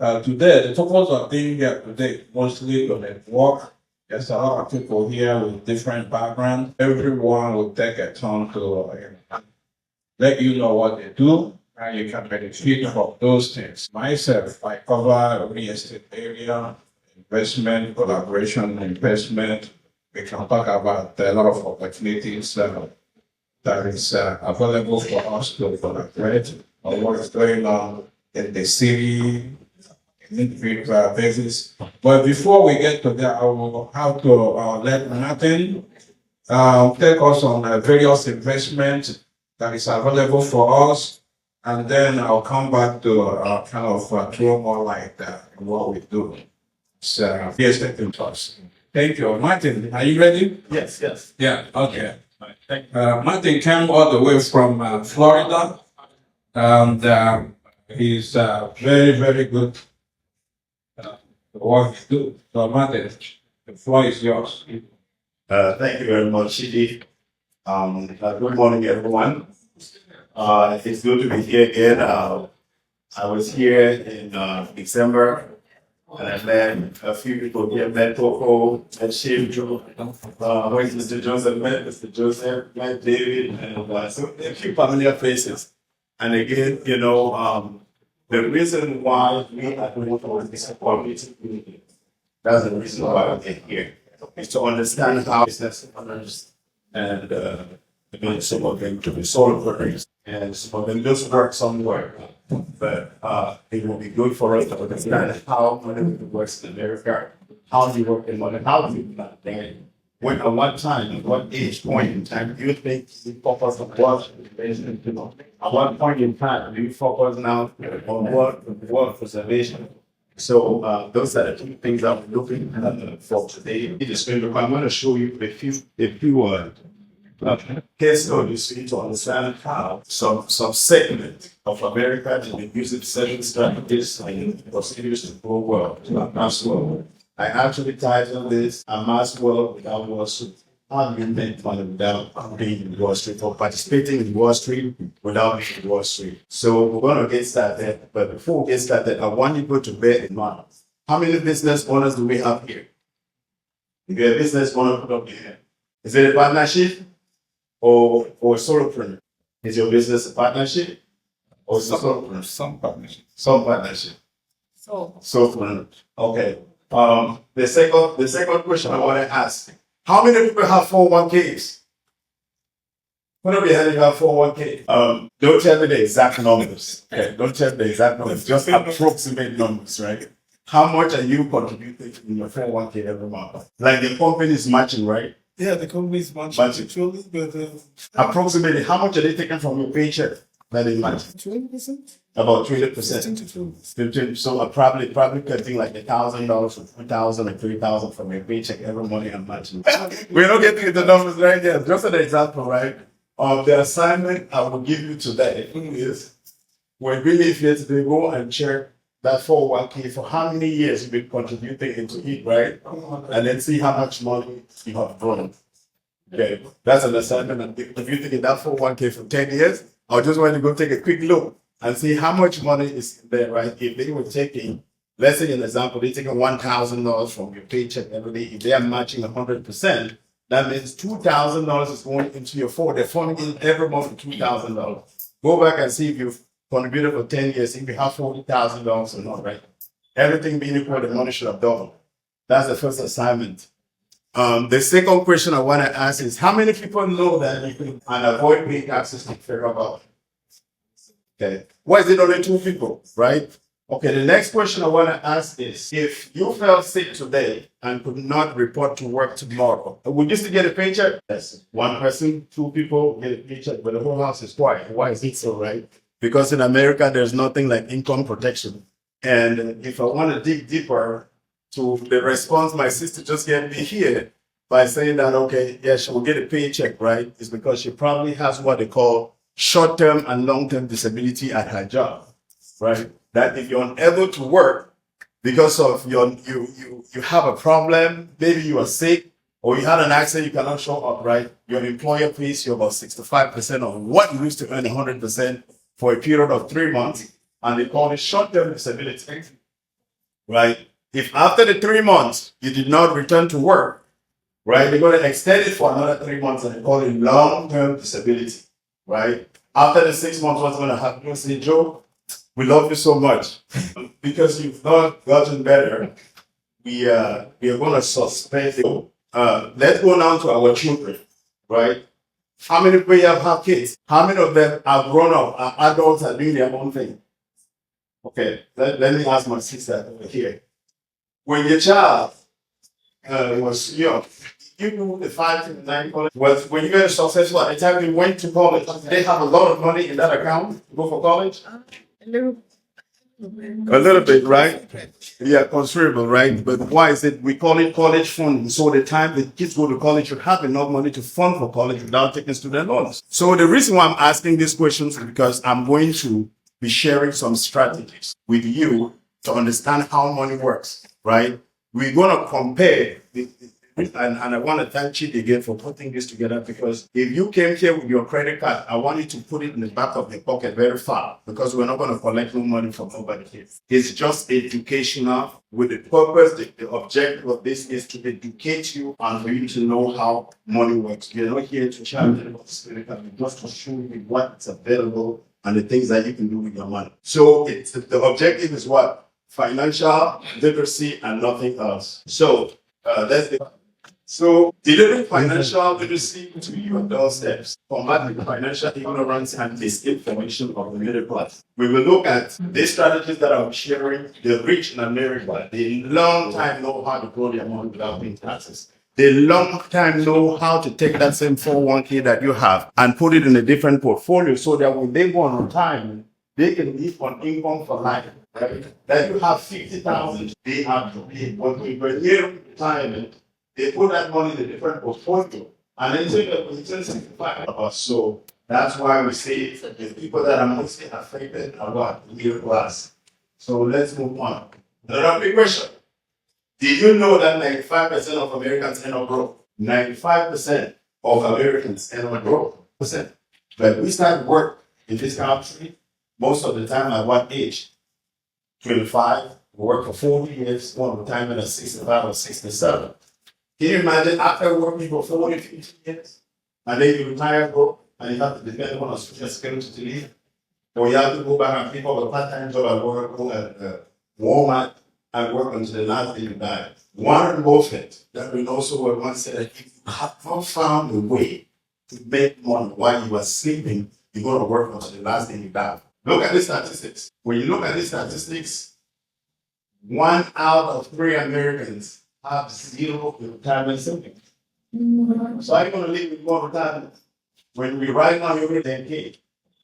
Today, the purpose of being here today mostly to network. There's a lot of people here with different backgrounds. Everyone will take a turn to let you know what they do, and you can benefit from those things. Myself, I cover real estate area, investment, collaboration, investment. We can talk about a lot of opportunities that is available for us to collaborate on what is going on in the city, individual basis. But before we get to that, I will have to let Martin take us on various investments that is available for us, and then I'll come back to kind of throw more light on what we do. So, yes, thank you, us. Thank you. Martin, are you ready? Yes, yes. Yeah, okay. Thank you. Martin came all the way from Florida, and he's very, very good at what he do. So, Martin, the floor is yours. Thank you very much, Chidi. Good morning, everyone. It's good to be here again. I was here in December, and I met a few people here. Met Coco, met Shiv, where's Mr. Joseph? Met Mr. Joseph, met David, and so a few familiar faces. And again, the reason why we are doing for this community, that's the reason why we're here, is to understand how business owners and some of them to be solopreneurs, and some of them just work somewhere. But it will be good for us to understand how money works in America, how you work in money, how you plan that. When at what time, at what age point in time do you think you focus on what investment? At what point in time do you focus now on work preservation? So those are the two things I'm looking for today. I'm going to show you a few case studies for you to understand how some segment of America has been using certain strategies and procedures to grow well, to amass wealth. I actually titled this "Amass Wealth Without Wall Street." How do you make money without being in Wall Street, or participating in Wall Street without being in Wall Street? So we're going to get started. But before we get started, I want you to bear in mind, how many business owners do we have here? If you're a business owner, put up your hand. Is it a partnership or a solopreneur? Is your business a partnership or solopreneur? Some partnership. Some partnership. Solopreneur. Okay. The second question I want to ask: how many people have 401ks? Put up your hand if you have 401k. Don't tell me the exact numbers. Okay, don't tell me the exact numbers. Just approximate numbers, right? How much are you contributing in your 401k every month? Like the company is matching, right? Yeah, the company is matching actually, but approximately how much are they taking from your paycheck that they match? 20%. About 20%. 15. So I'm probably getting like $1,000 or $2,000 or $3,000 from your paycheck every month I'm matching. We're not getting into numbers right here. Just an example, right? The assignment I will give you today is when we leave here today, go and check that 401k for how many years you've been contributing into it, right? And then see how much money you have grown. Okay, that's an assignment. And if you think in that 401k for 10 years, I just want to go take a quick look and see how much money is there, right? If they were taking, let's say an example, they're taking $1,000 from your paycheck every day. If they are matching 100%, that means $2,000 is going into your they're funding in every month for $2,000. Go back and see if you've contributed for 10 years, if you have $40,000 or not, right? Everything being equal, the money should have doubled. That's the first assignment. The second question I want to ask is, how many people know that you can avoid paying taxes to federal government? Okay. Why is it only 2 people, right? Okay, the next question I want to ask is, if you fell sick today and could not report to work tomorrow, would you still get a paycheck? Yes. 1 person, 2 people get a paycheck, but the whole house is quiet. Why is it so, right? Because in America, there's nothing like income protection. And if I want to dig deeper to the response my sister just gave me here by saying that, okay, yeah, she will get a paycheck, right? It's because she probably has what they call short-term and long-term disability at her job, right? That if you're unable to work because of you have a problem, maybe you are sick or you had an accident, you cannot show up, right? Your employer pays you about 65% of what you used to earn 100% for a period of 3 months, and they call it short-term disability. right? If after the 3 months you did not return to work, right, they're going to extend it for another 3 months and they call it long-term disability, right? After the 6 months, what's going to happen? You'll say, Joe, we love you so much. Because you've not gotten better, we are going to suspend you. Let's go now to our children, right? How many of you have kids? How many of them are grown up, are adults, are doing their own thing? Okay, let me ask my sister over here. When your child was young, you knew the 5 to 9 college was when you were successful at the time you went to college. Did they have a lot of money in that account to go for college? A little bit, right? Yeah, considerable, right? But why is it we call it college funding? So the time the kids go to college should have enough money to fund for college without taking student loans. So the reason why I'm asking these questions is because I'm going to be sharing some strategies with you to understand how money works, right? We're going to compare and I want to thank Chidi again for putting this together, because if you came here with your credit card, I want you to put it in the back of the pocket very far, because we're not going to collect no money from nobody here. It's just educational with the purpose, the objective of this is to educate you and for you to know how money works. We're not here to charge you just to show you what's available and the things that you can do with your money. So the objective is what? Financial literacy and nothing else. So delivering financial literacy to your doorsteps, combating financial ignorance and misinformation of the middle class. We will look at these strategies that I'm sharing. The rich in America, they long time know how to grow their money without paying taxes. They long time know how to take that same 401k that you have and put it in a different portfolio so that when they go on retirement, they can live on income for life. Right? That you have 50,000, they have to pay. But when you're near retirement, they put that money in a different portfolio and then take a position 65 of us. So that's why we say the people that are mostly affected are what? Middle class. So let's move on. Another big question. Did you know that 95% of Americans end up broke? 95% of Americans end up broke. But we start work in this country most of the time at what age? 25. We work for 40 years, one of the time at 65 or 67. Can you imagine after working for 40, 50 years, and then you retire, bro, and you have to depend on a social security to live? Or you have to go back and pick up a part-time job at work, go at Walmart, and work until the last day you die. Warren Buffett, that we also once said that if you have not found a way to make money while you are sleeping, you're going to work until the last day you die. Look at the statistics. When you look at the statistics, 1 out of 3 Americans have 0 retirement savings. So are you going to live with more retirement? When we right now you're 10K,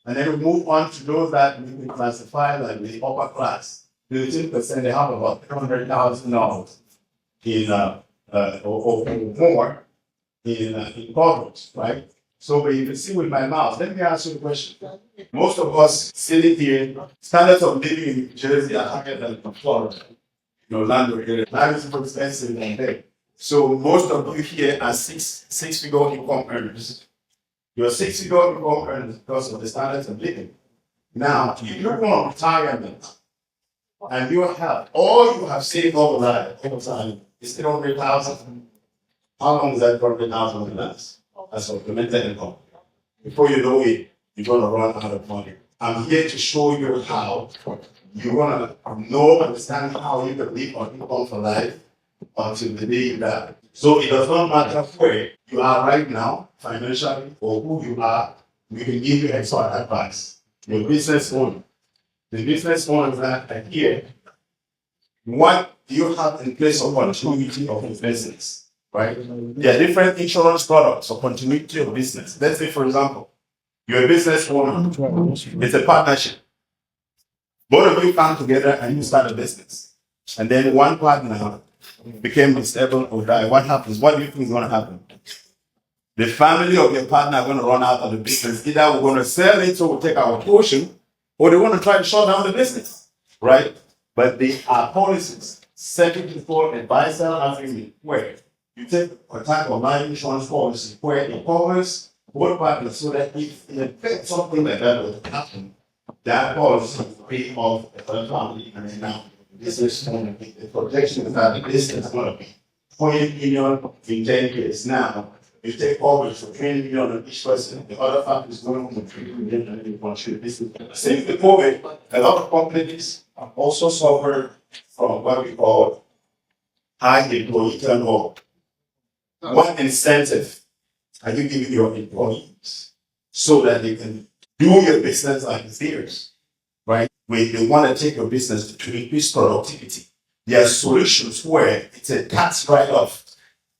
and then we move on to those that we can classify like the upper class. 13% they have about $300,000 in or more in coverage, right? So you can see with my mouth. Let me ask you a question. Most of us sitting here, standards of living in New Jersey are higher than Florida. Orlando area. Life is more expensive than there. So most of you here are six-figure income earners. You're 6-figure income earners because of the standards of living. Now, if you want retirement and you have all you have saved all the time is 300,000. How long is that 300,000 will last? That's supplemental income. Before you know it, you're gonna run out of money. I'm here to show you how you're gonna understand how you can live on income for life until the day you die. So it does not matter where you are right now, financially, or who you are, we can give you expert advice. Your business owner. The business owners that are here, what do you have in place of continuity of your business? Right? There are different insurance products for continuity of business. Let's say, for example, you're a business owner. It's a partnership. Both of you come together and you start a business. And then one partner became disabled or died. What happens? What do you think is going to happen? The family of your partner are going to run out of the business. Either we're going to sell it, so we'll take our portion, or they want to try to shut down the business. Right? But they are policies set before a buy-sell agreement where you take a type of life insurance policy where it covers both partners so that if in effect something like that will happen, that policy will pay off the family and then now business is going to be, the projections that the business is going to be 20 million in 10 years. Now, you take over for 20 million on each person, the other factors going on with 3 million and you contribute business. Since the COVID, a lot of companies have also suffered from what we call high employee turnover. What incentive are you giving your employees so that they can do your business like theirs, right? When they want to take your business to increase productivity, there are solutions where it's a tax write-off.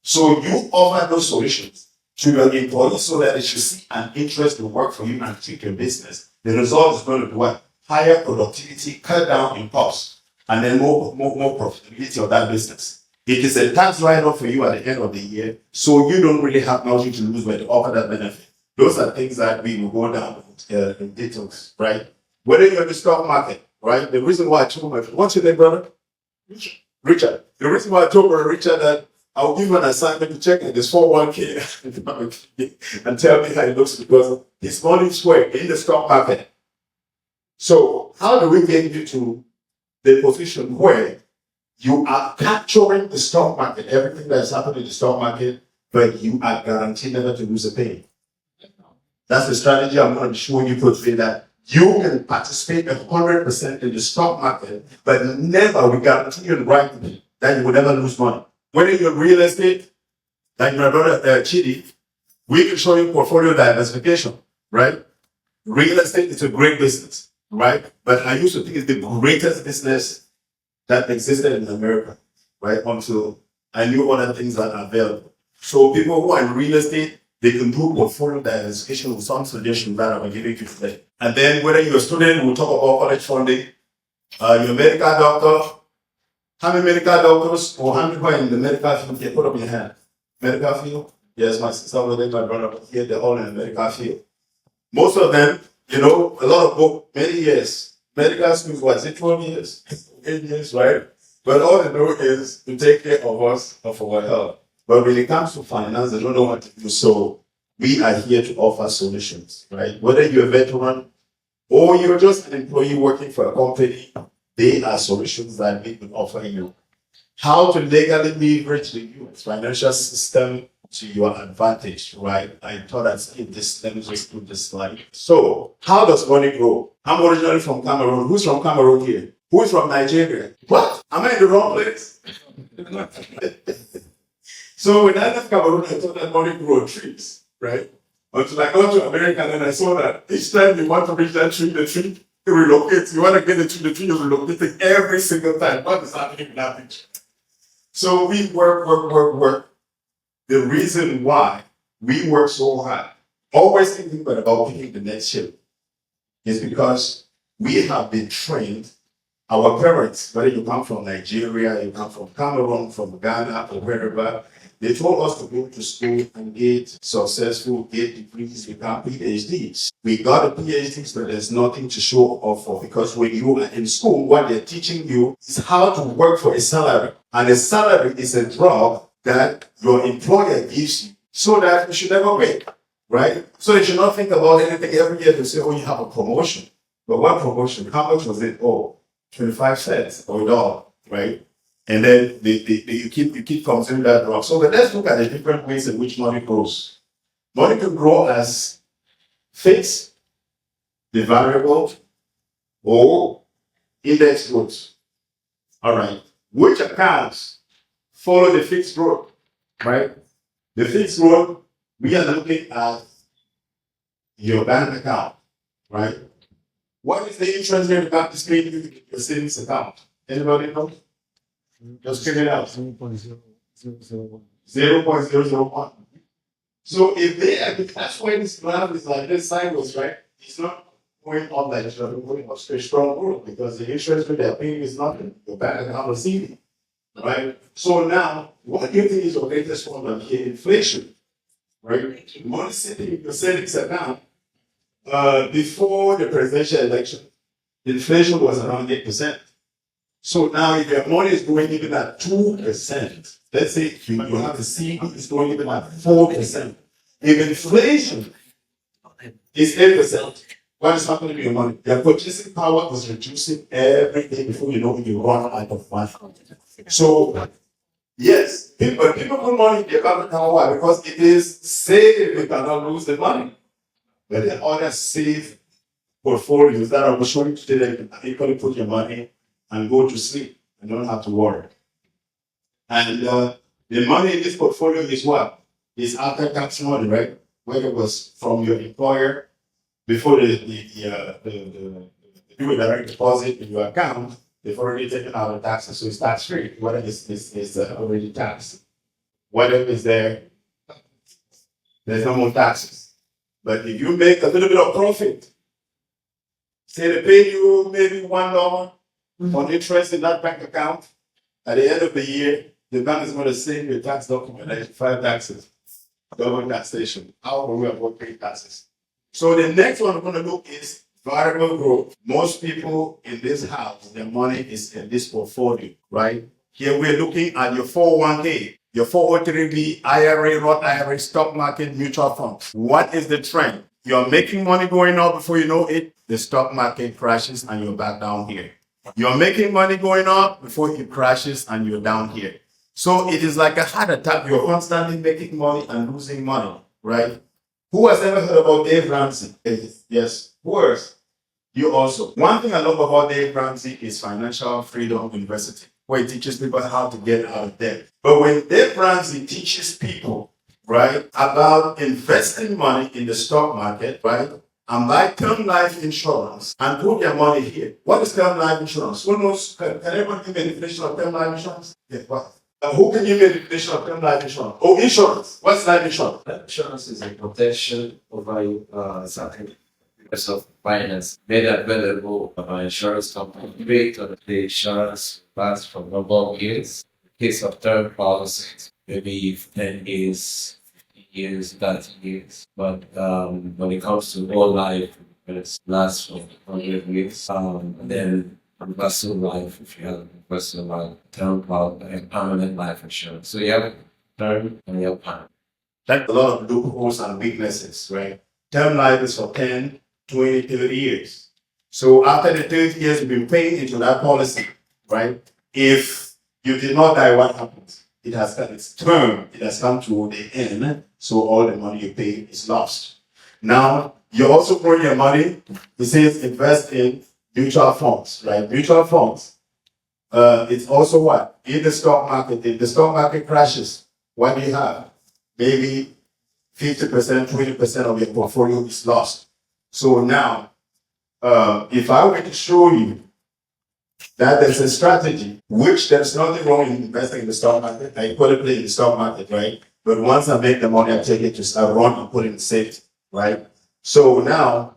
So you offer those solutions to your employees so that they should see an interest to work for you and take your business. The result is going to be what? Higher productivity, cut down in costs, and then more profitability of that business. It is a tax write-off for you at the end of the year, so you don't really have nothing to lose when you offer that benefit. Those are things that we will go down in details, right? Whether you're in the stock market, right? The reason why I told my friend, what's your name, brother? Richard. The reason why I told Brother Richard that I'll give you an assignment to check this 401k and tell me how it looks because his money is work in the stock market. So how do we get you to the position where you are capturing the stock market, everything that's happening in the stock market, but you are guaranteed never to lose a penny? That's the strategy I'm going to be showing you today, that you can participate 100% in the stock market, but never, we guarantee you right that you will never lose money. Whether you're in real estate, like my brother Chidi, we can show you portfolio diversification, right? Real estate is a great business, right? But I used to think it's the greatest business that existed in America, right? Until I knew other things that are available. So people who are in real estate, they can do portfolio diversification with some suggestions that I'm giving you today. And then whether you're a student, we'll talk about college funding. You're a medical doctor. How many medical doctors or how many people in the medical field can put up your hand? Medical field? Yes, my sister over there, my brother here, they're all in the medical field. Most of them, a lot of book, many years. Medical school, what is it, 12 years? 8 years, right? But all they know is to take care of us, of our health. But when it comes to finance, they don't know what to do. So we are here to offer solutions, right? Whether you're a veteran or you're just an employee working for a company, they are solutions that we can offer you. How to legally leverage the US financial system to your advantage, right? I thought I'd skip this. Let me just put this slide. So, how does money grow? I'm originally from Cameroon. Who's from Cameroon here? Who's from Nigeria? What? Am I in the wrong place? So when I left Cameroon, I thought that money grew on trees, right? Until I got to America and I saw that each time you want to reach that tree, the tree relocates. You want to get the tree is relocating every single time. What is happening with that picture? So we work. The reason why we work so hard, always thinking about picking the next ship, is because we have been trained. Our parents, whether you come from Nigeria, you come from Cameroon, from Ghana, or wherever, they told us to go to school and get successful, get degrees, become PhDs. We got a PhD, but there's nothing to show off for, because when you are in school, what they're teaching you is how to work for a salary. And a salary is a drug that your employer gives you so that you should never wait, right? So you should not think about anything every year to say, oh, you have a promotion. But what promotion? How much was it? Oh, 25 cents or $1, right? And then you keep considering that drug. So let's look at the different ways in which money grows. Money can grow as fixed, the variable, or index growth. All right. Which accounts follow the fixed growth, right? The fixed growth, we are looking at your bank account, right? What is the interest rate the bank is paying you in your savings account? Anybody know? Just figure it out. 0.001. So if they are, that's why this graph is like this sideways, right? It's not going up like it's going up straight strong growth because the interest rate they're paying is nothing. Your bank account is receiving, right? So now, what do you think is your latest problem here? Inflation, right? Money sitting in your savings account. Before the presidential election, inflation was around 8%. So now if your money is going even at 2%, let's say you have the CD is going even at 4%. If inflation is 8%, What is happening to your money? Your purchasing power is reducing every day before you know it, you run out of money. So, yes, people put money in their bank account. Why? Because it is safe, you cannot lose the money. But there are other safe portfolios that are showing today that you can equally put your money and go to sleep and don't have to worry. And the money in this portfolio is what? Is after tax money, right? Whether it was from your employer before the do a direct deposit in your account, they've already taken out the taxes, so it's tax free. Whether it's already taxed, whatever is there, there's no more taxes. But if you make a little bit of profit, say they pay you maybe $1 on interest in that bank account, at the end of the year, the bank is going to send you a tax document like 5 taxes, double taxation. How will we avoid paying taxes? So the next one we're going to look is variable growth. Most people in this house, their money is in this portfolio, right? Here we're looking at your 401k, your 403b, IRA, Roth IRA, stock market, mutual funds. What is the trend? You're making money going up before you know it, the stock market crashes and you're back down here. You're making money going up before it crashes and you're down here. So it is like a heart attack. You're constantly making money and losing money, right? Who has ever heard about Dave Ramsey? Yes. Who else? You also. One thing I love about Dave Ramsey is Financial Freedom University, where he teaches people how to get out of debt. But when Dave Ramsey teaches people, right, about investing money in the stock market, right, and buy term life insurance and put their money here. What is term life insurance? Who knows? Can anyone give me a definition of term life insurance? Yeah, what? Who can give me a definition of term life insurance? Oh, insurance. What's life insurance? Life insurance is a protection over something because of finance made available by insurance company based on the insurance lasts for a number of years. In case of term policies, maybe 10 years, 15 years, 30 years. But when it comes to whole life, it lasts for 100 years. Then personal life, if you have personal life, term policy, and permanent life insurance. So you have term and you have permanent. That's a lot of loopholes and weaknesses, right? Term life is for 10, 20, 30 years. So after the 30 years you've been paying into that policy, right? If you did not die, what happens? It has got its term. It has come to the end. So all the money you pay is lost. Now, you're also growing your money. It says invest in mutual funds, right? Mutual funds. It's also what? In the stock market. If the stock market crashes, what do you have? Maybe 50%, 20% of your portfolio is lost. So now, if I were to show you that there's a strategy, which there's nothing wrong in investing in the stock market, I put it in the stock market, right? But once I make the money, I take it to start run and put it in safe, right? So now,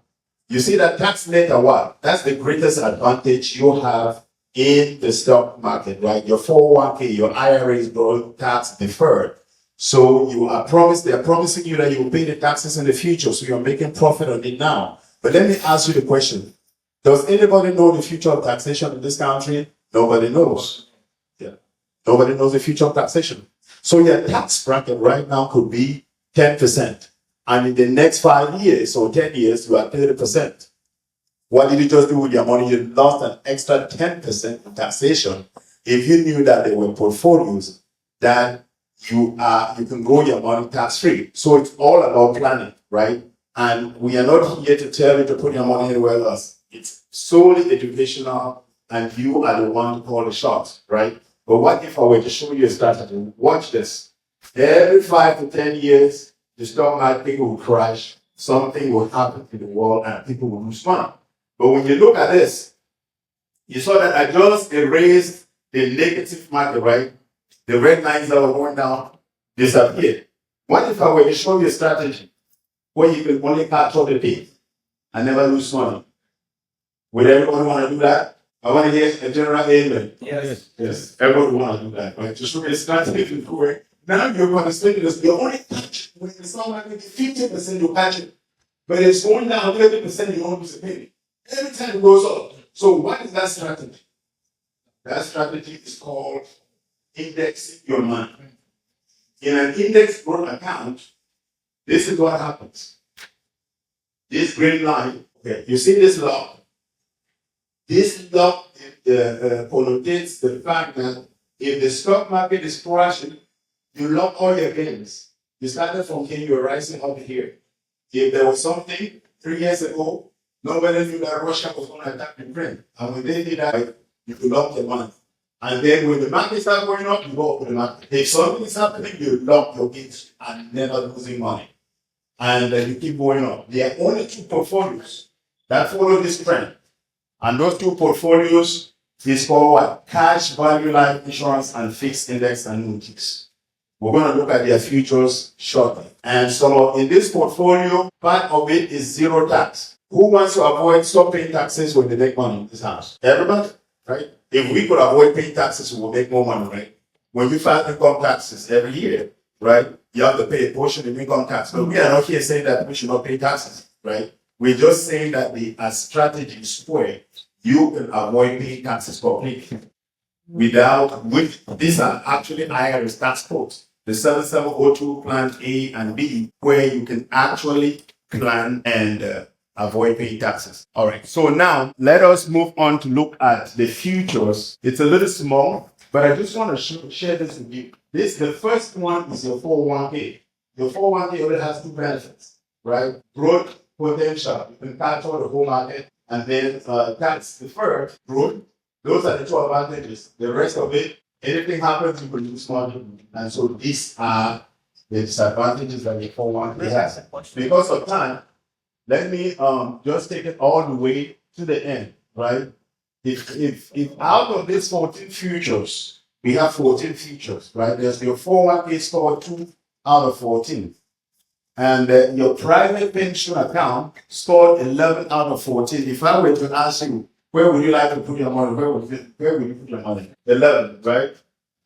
you see that tax net or what? That's the greatest advantage you have in the stock market, right? Your 401k, your IRA is tax deferred. So they're promising you that you will pay the taxes in the future. So you're making profit on it now. But let me ask you the question. Does anybody know the future of taxation in this country? Nobody knows. Yeah. Nobody knows the future of taxation. So your tax bracket right now could be 10%. And in the next 5 years or 10 years, you are 30%. What did you just do with your money? You lost an extra 10% in taxation if you knew that there were portfolios that you can grow your money tax free. So it's all about planning, right? And we are not here to tell you to put your money anywhere else. It's solely educational, and you are the one to call the shots, right? But what if I were to show you a strategy? Watch this. Every 5 to 10 years, the stock market will crash. Something will happen to the world, and people will lose money. But when you look at this, you saw that I just erased the negative market, right? The red lines that were going down disappeared. What if I were to show you a strategy where you can only capture the dip and never lose money? Would everyone want to do that? I want to hear a general amen. Yes. Yes, everyone want to do that, right? To show you a strategy to do it. Now you're going to spend this. You only catch when it's not like 50% you catch it, but it's going down 30% you don't lose a penny. Every time it goes up. So what is that strategy? That strategy is called indexing your money. In an index growth account, this is what happens. This green line Okay, you see this lock? This lock connotates the fact that if the stock market is crashing, you lock all your gains. You started from here, you're rising up here. If there was something 3 years ago, nobody knew that Russia was going to attack Ukraine. And when they did that, you could lock the money. And then when the market starts going up, you go up with the market. If something is happening, you lock your gains and never losing money. And you keep going up. There are only two portfolios that follow this trend. And those two portfolios is called what? Cash value life insurance and fixed index annuities. We're going to look at their futures shortly. And so in this portfolio, part of it is zero tax. Who wants to stop paying taxes when they make money in this house? Everybody, right? If we could avoid paying taxes, we will make more money, right? When you file income taxes every year, right? You have to pay a portion of income tax. But we are not here saying that we should not pay taxes, right? We're just saying that as strategies where you can avoid paying taxes completely. These are actually IRS tax codes. The 7702 Plan A and B, where you can actually plan and avoid paying taxes. All right. So now let us move on to look at the futures. It's a little small, but I just want to share this with you. The first one is your 401k. Your 401k already has two benefits, right? Growth potential. You can capture the whole market, and then tax deferred growth. Those are the two advantages. The rest of it, anything happens, you can lose money. And so these are the disadvantages that the 401k has. Because of time, let me just take it all the way to the end, right? If out of these 14 futures, we have 14 futures, right? There's your 401k scored 2 out of 14. And your private pension account scored 11 out of 14. If I were to ask you, where would you like to put your money? Where would you put your money? 11, right?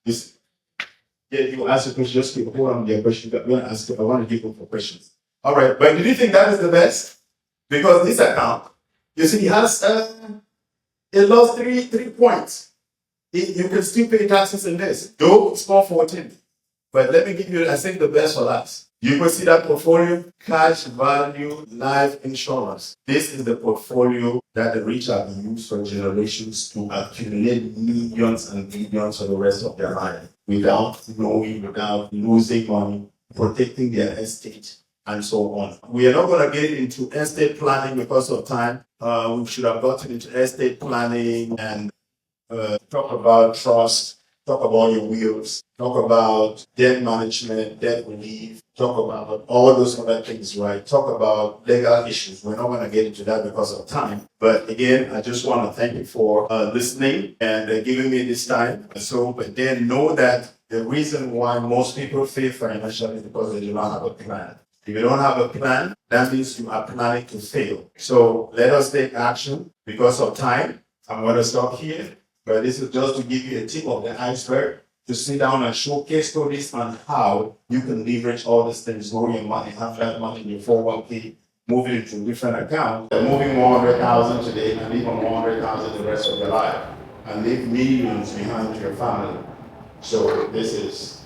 You ask a question, just keep hold on to your question. I want to give you for questions. All right, but do you think that is the best? Because this account, you see, it has it lost 3 points. You can still pay taxes in this. Though it's not 14. But let me give you, I think, the best for last. You can see that portfolio, cash value life insurance. This is the portfolio that the rich have used for generations to accumulate millions and billions for the rest of their life without knowing, without losing money, protecting their estate, and so on. We are not going to get into estate planning because of time. We should have gotten into estate planning and talk about trust, talk about your wills, talk about debt management, debt relief, talk about all those other things, right? Talk about legal issues. We're not going to get into that because of time. But again, I just want to thank you for listening and giving me this time. But then know that the reason why most people fail financially is because they do not have a plan. If you don't have a plan, that means you are planning to fail. So let us take action. Because of time, I'm going to stop here. But this is just to give you a tip of the iceberg, to sit down and showcase stories on how you can leverage all these things, grow your money, have that money in your 401k, move it into a different account, moving 100,000 today and leave 100,000 the rest of your life, and leave millions behind to your family. So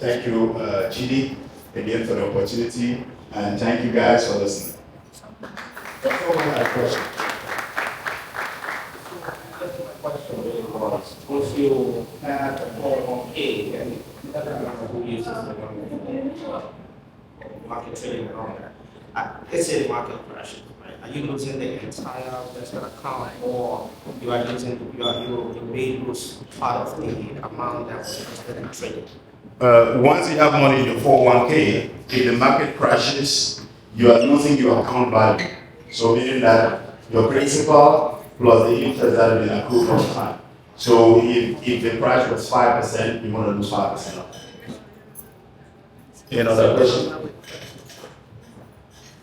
thank you, Chidi, again for the opportunity, and thank you guys for listening. That's all I had a question. If you have a 401k and who uses the market trading and all that, let's say the market crashes, right? Are you losing the entire investment account, or you may lose part of the amount that was invested in trading? Once you have money in your 401k, if the market crashes, you are losing your account value. So meaning that your principal plus the interest that has been accrued over time. So if the price was 5%, you want to lose 5% of it. Another question?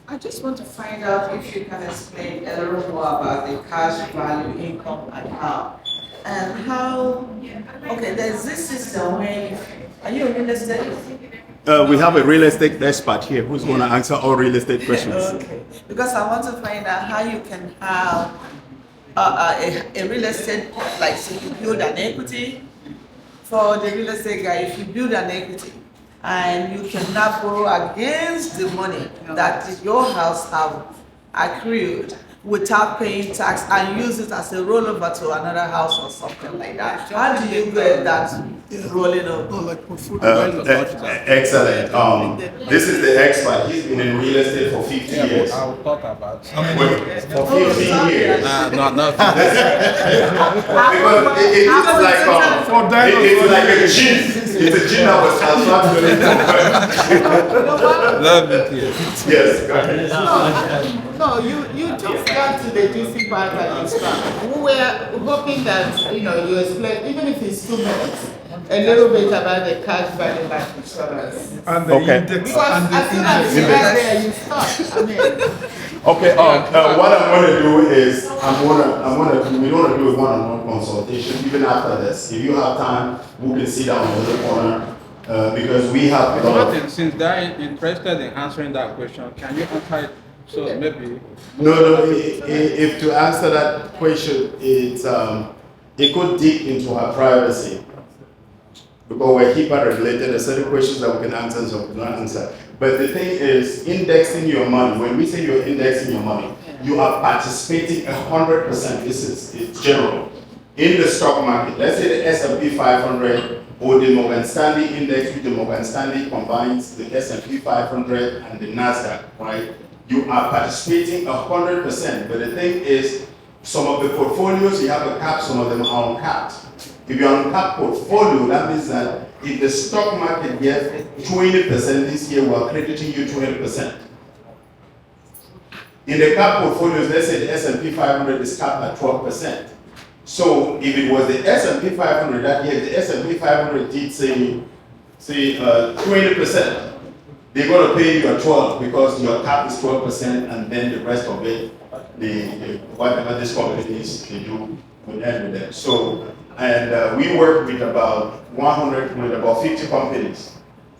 I just want to find out if you can explain a little more about the cash value income account and how, there's this system where, are you a real estate? We have a real estate expert here who's going to answer all real estate questions. Okay, because I want to find out how you can have a real estate, like so you build an equity for the real estate guy. If you build an equity and you can now borrow against the money that your house have accrued, without paying tax and use it as a rollover to another house or something like that? How do you get that rolling over? Like for food. Excellent. This is the expert. He's been in real estate for 50 years. I'll talk about. For 15 years. Not. Because it's like it's like a gin. It's a gin that was transferred to Love it here. Yes, go ahead. No, you just got to the juicy part at the start. We were hoping that, you explain, even if it's 2 minutes, a little bit about the cash value life insurance. And the Okay. index Because and the as soon as you index. get there, you stop. I mean, Okay, what I'm gonna do is, we wanna do a one-on-one consultation even after this. If you have time, we can sit down in the corner, because we have a lot of. Martin, since they're interested in answering that question, can you answer it? So maybe. No, if to answer that question, it could dig into her privacy. Because we're HIPAA regulated, there's certain questions that we can answer and some we cannot answer. But the thing is, indexing your money, when we say you're indexing your money, you are participating 100%, it's general, in the stock market. Let's say the S&P 500 or the Morgan Stanley index, with the Morgan Stanley combines the S&P 500 and the NASDAQ, right? You are participating 100%, but the thing is, some of the portfolios, you have a cap, some of them are uncapped. If you're on cap portfolio, that means that if the stock market gets 20% this year, we're crediting you 20%. In the cap portfolios, let's say the S&P 500 is capped at 12%. So if it was the S&P 500 that year, the S&P 500 did say 20%, they're going to pay you at 12 because your cap is 12%, and then the rest of it, the whatever these companies they do will end with that. So, and we work with about 50 companies.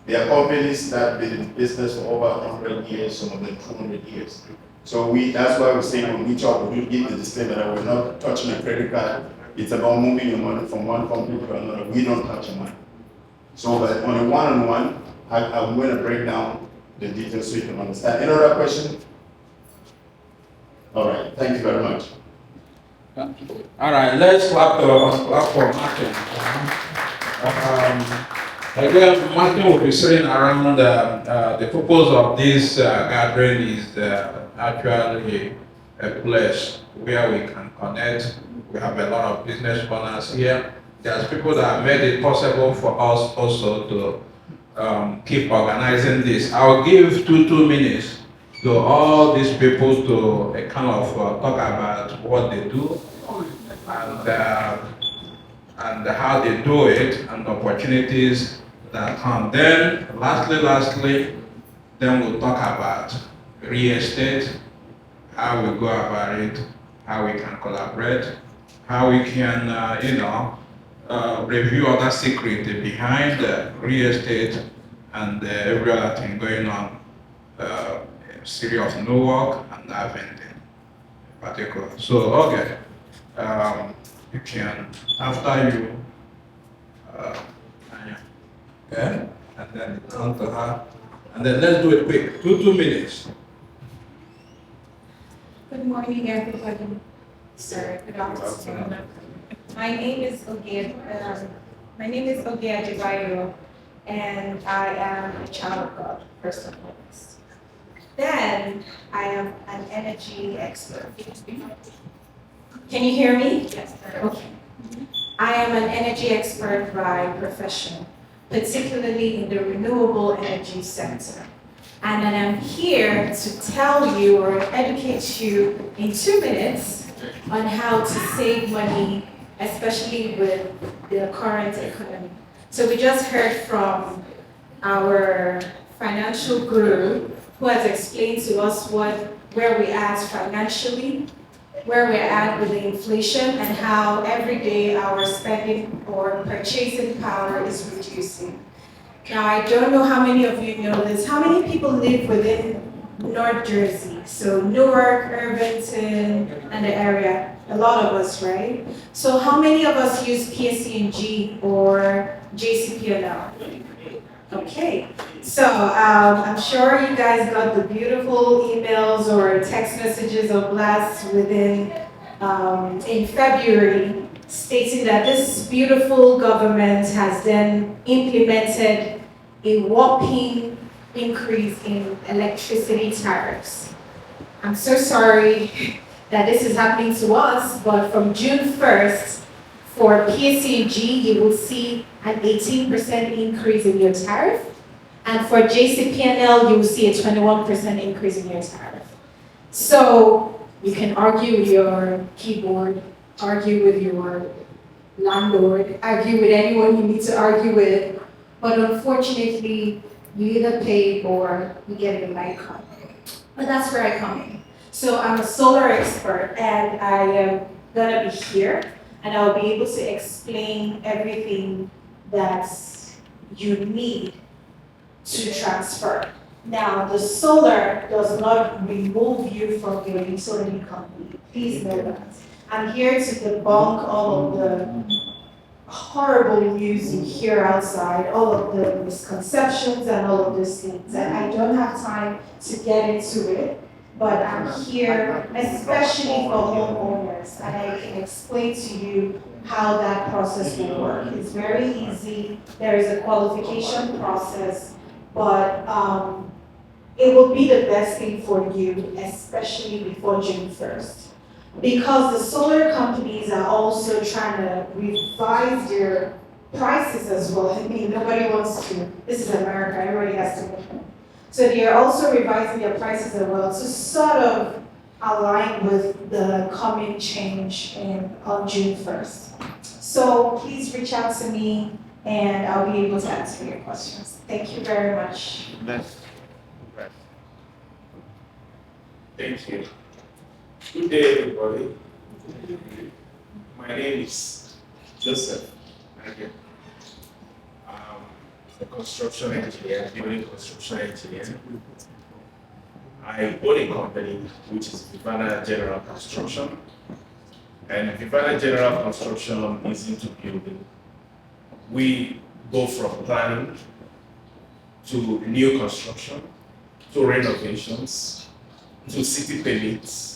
There are companies that have been in business for over 100 years, some of them 200 years. So that's why we say when we talk, we give the disclaimer that we're not touching a credit card. It's about moving your money from one company to another. We don't touch your money. So, but on a one-on-one, I'm going to break down the details so you can understand. Any other question? All right, thank you very much. All right, let's clap for Martin. Again, Martin will be sitting around. The purpose of this gathering is actually a place where we can connect. We have a lot of business partners here. There's people that have made it possible for us also to keep organizing this. I'll give two minutes to all these people to kind of talk about what they do and how they do it and the opportunities that come. Then, lastly, then we'll talk about real estate, how we go about it, how we can collaborate, how we can, review other secrets behind real estate and every other thing going on, city of Newark and Avent in particular. So, okay, you can, after you, okay, and then come to her, and then let's do it quick, two minutes. Good morning, everybody. Sir, good afternoon. My name is Oge Adebayo, and I am a child of God, first and foremost. Then I am an energy expert. Can you hear me? Yes. Okay. I am an energy expert by profession, particularly in the renewable energy sector. And then I'm here to tell you or educate you in 2 minutes on how to save money, especially with the current economy. So we just heard from our financial guru who has explained to us where we're at financially, where we're at with the inflation, and how every day our spending or purchasing power is reducing. Now, I don't know how many of you know this. How many people live within North Jersey? So Newark, Irvington, and the area. A lot of us, right? So how many of us use PSE&G or JCP&L? Okay, so I'm sure you guys got the beautiful emails or text messages or blasts within in February stating that this beautiful government has then implemented a whopping increase in electricity tariffs. I'm so sorry that this is happening to us, but from June 1st, for PSEG, you will see an 18% increase in your tariff. And for JCPNL, you will see a 21% increase in your tariff. So you can argue with your keyboard, argue with your landlord, argue with anyone you need to argue with. But unfortunately, you either pay or you get a light cut. But that's where I come in. So I'm a solar expert and I am gonna be here and I'll be able to explain everything that you need to transfer. Now, the solar does not remove you from your utility company. Please know that. I'm here to debunk all of the horrible news you hear outside, all of the misconceptions and all of those things. And I don't have time to get into it, but I'm here especially for homeowners, and I can explain to you how that process will work. It's very easy. There is a qualification process, but it will be the best thing for you, especially before June 1st. Because the solar companies are also trying to revise their prices as well. I mean, nobody wants to, this is America, everybody has to make money. So they are also revising their prices as well to sort of align with the coming change on June 1st. So please reach out to me and I'll be able to answer your questions. Thank you very much. Thank you. Good day, everybody. My name is Joseph Nage. I'm a construction engineer, building construction engineer. I own a company which is Vivana General Construction. And Vivana General Construction is into building. We go from planning to new construction, to renovations, to city permits.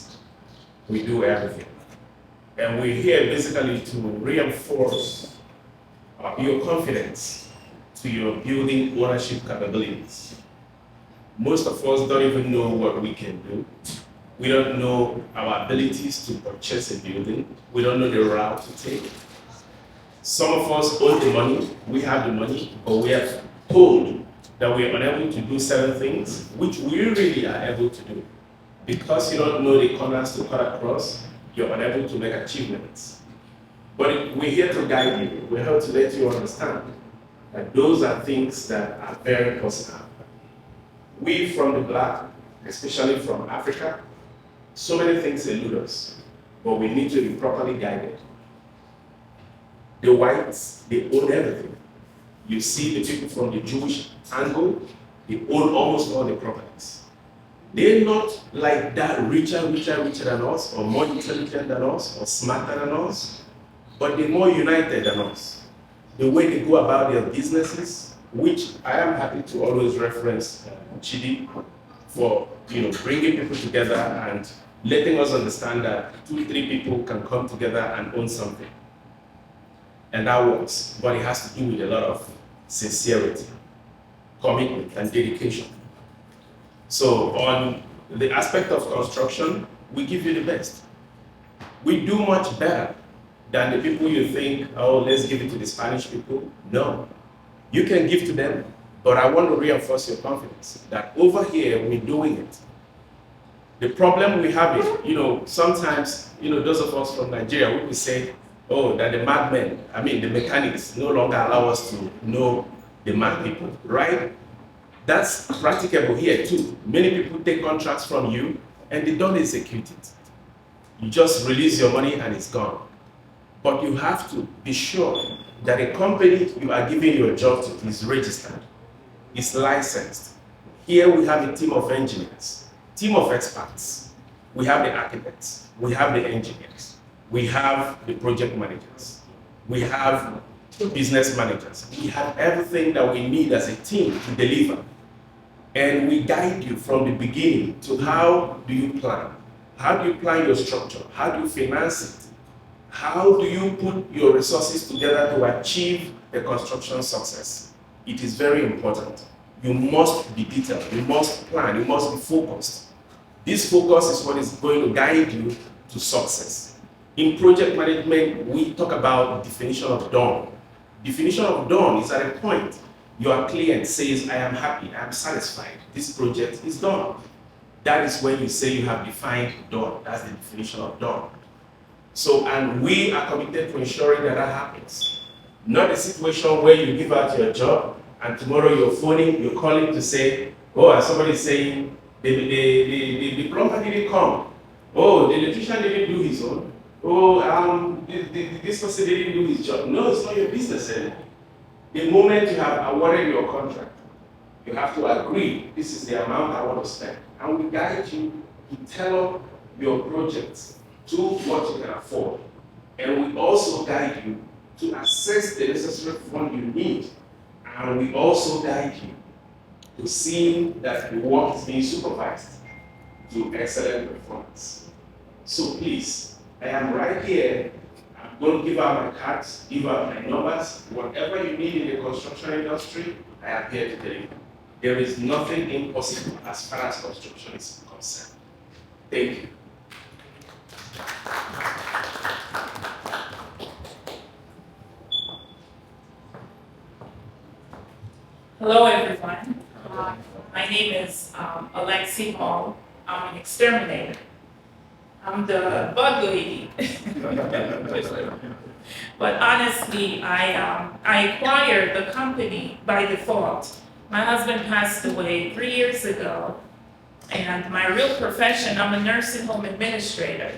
We do everything. And we're here basically to reinforce your confidence to your building ownership capabilities. Most of us don't even know what we can do. We don't know our abilities to purchase a building. We don't know the route to take. Some of us own the money, we have the money, but we are told that we are unable to do certain things, which we really are able to do. Because you don't know the corners to cut across, you're unable to make achievements. But we're here to guide you. We're here to let you understand that those are things that are very personal. We from the Black, especially from Africa, so many things elude us, but we need to be properly guided. The whites, they own everything. You see the people from the Jewish angle, they own almost all the properties. They're not like that richer than us, or more intelligent than us, or smarter than us, but they're more united than us. The way they go about their businesses, which I am happy to always reference Chidi for bringing people together and letting us understand that 2-3 people can come together and own something. And that works, but it has to do with a lot of sincerity, commitment, and dedication. So on the aspect of construction, we give you the best. We do much better than the people you think, oh, let's give it to the Spanish people. No, you can give to them, but I want to reinforce your confidence that over here, we're doing it. The problem we have is, sometimes, those of us from Nigeria, we will say, oh, that the madmen, the mechanics no longer allow us to know the mad people, right? That's practicable here too. Many people take contracts from you and they don't execute it. You just release your money and it's gone. But you have to be sure that a company you are giving your job to is registered, is licensed. Here we have a team of engineers, team of experts. We have the architects, we have the engineers, we have the project managers, we have business managers. We have everything that we need as a team to deliver. And we guide you from the beginning to how do you plan? How do you plan your structure? How do you finance it? How do you put your resources together to achieve the construction success? It is very important. You must be detailed, you must plan, you must be focused. This focus is what is going to guide you to success. In project management, we talk about definition of done. Definition of done is at a point your client says, I am happy, I am satisfied, this project is done. That is when you say you have defined done. That's the definition of done. So, and we are committed to ensuring that that happens. Not a situation where you give out your job and tomorrow you're phoning, you're calling to say, oh, and somebody's saying, the plumber didn't come. Oh, the electrician didn't do his own. Oh, this person didn't do his job. No, it's not your business anymore. The moment you have awarded your contract, you have to agree, this is the amount I want to spend. And we guide you to tailor your projects to what you can afford. And we also guide you to assess the necessary fund you need. And we also guide you to see that the work is being supervised to excellent performance. So please, I am right here. I'm going to give out my cards, give out my numbers. Whatever you need in the construction industry, I am here to deliver. There is nothing impossible as far as construction is concerned. Thank you. Hello, everyone. My name is Alexi Hall. I'm an exterminator. I'm the bug lady. But honestly, I acquired the company by default. My husband passed away 3 years ago, and my real profession, I'm a nursing home administrator.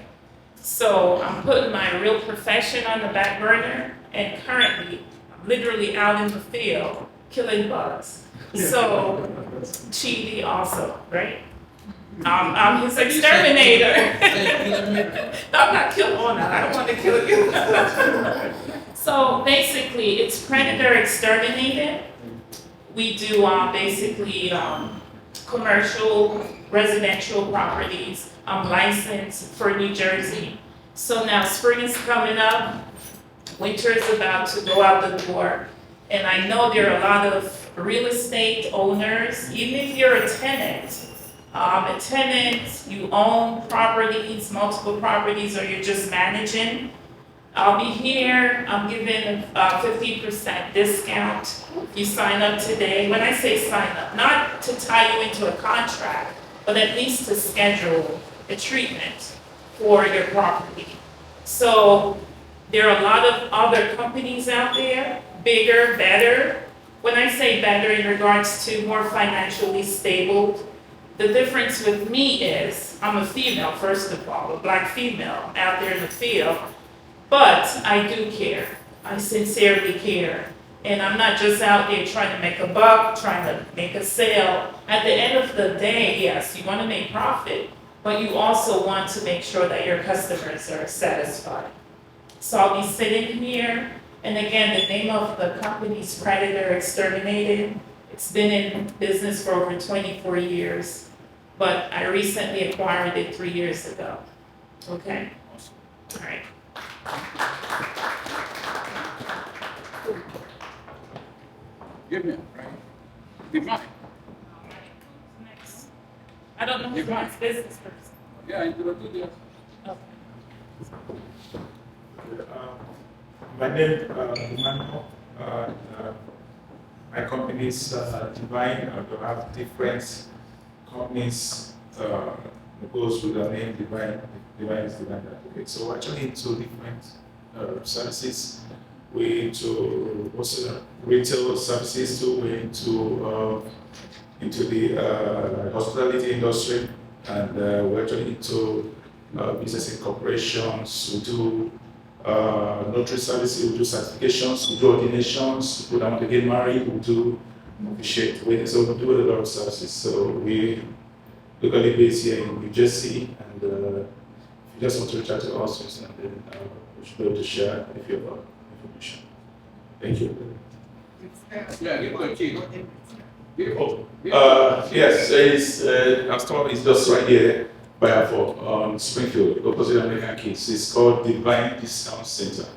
So I'm putting my real profession on the back burner, and currently, I'm literally out in the field killing bugs. So, Chidi also, right? I'm his exterminator. I'm not killing one, I don't want to kill you. So basically, it's predator exterminated. We do basically commercial, residential properties. I'm licensed for New Jersey. So now spring is coming up, winter is about to go out the door, and I know there are a lot of real estate owners, even if you're a tenant, you own properties, multiple properties, or you're just managing, I'll be here, I'm giving a 50% discount if you sign up today. When I say sign up, not to tie you into a contract, but at least to schedule a treatment for your property. So there are a lot of other companies out there, bigger, better. When I say better in regards to more financially stable, the difference with me is I'm a female, first of all, a black female out there in the field, but I do care. I sincerely care. And I'm not just out there trying to make a buck, trying to make a sale. At the end of the day, yes, you want to make profit, but you also want to make sure that your customers are satisfied. So I'll be sitting here, and again, the name of the company is Predator Exterminated. It's been in business for over 24 years, but I recently acquired it 3 years ago. Okay? All right. Give me, right? Give mine. Next. I don't know who's next business person. Yeah, introduce yourself. Okay. My name is Emmanuel. My company is Divine. I have different companies that goes with the name Divine. Divine is Divine Advocate. So we're actually into different services. We're into also retail services too. We're into the hospitality industry, and we're actually into business incorporations. We do notary services, we do certifications, we do ordinations, people that want to get married, we do officiate weddings, so we do a lot of services. So we locally based here in New Jersey, and if you just want to reach out to us, and then we should be able to share if you have information. Thank you. Yeah, give me a key. Yes, our store is just right here by Airport on Springfield, opposite American Kids. It's called Divine Discount Center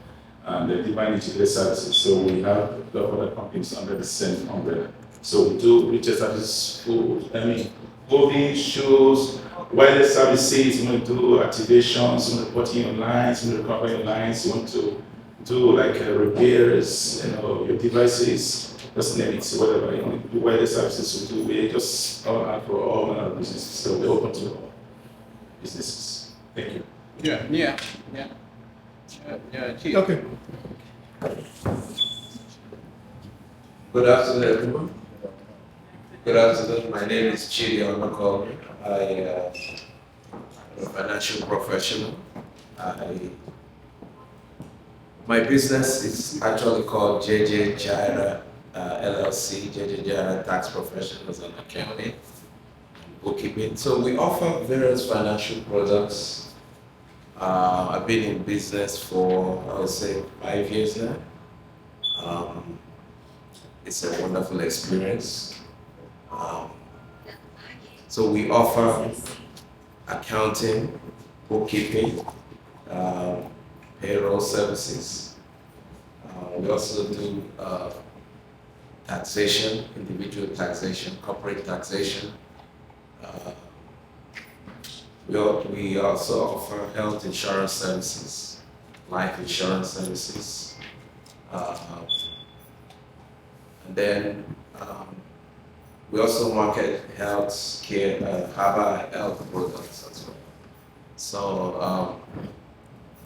and the Divine Integrated Services. So we have the other companies under the same umbrella. So we do retail services, food, clothing, shoes, wireless services. We want to do activations, we want to put in your lines, we want to cover your lines, we want to do like repairs, your devices. Just name it, whatever, the wireless services we do, we just all out for all manner of businesses. So we're open to all businesses. Thank you. Yeah. Key. Okay. Good afternoon, everyone. Good afternoon. My name is Chidi Onoko. I am a financial professional. My business is actually called JJ Jaira LLC, JJ Jaira Tax Professionals and Accounting, Bookkeeping. So we offer various financial products. I've been in business for, I would say, 5 years now. It's a wonderful experience. So we offer accounting, bookkeeping, payroll services. We also do taxation, individual taxation, corporate taxation. We also offer health insurance services, life insurance services. And then we also market health care, herbal health products as well. So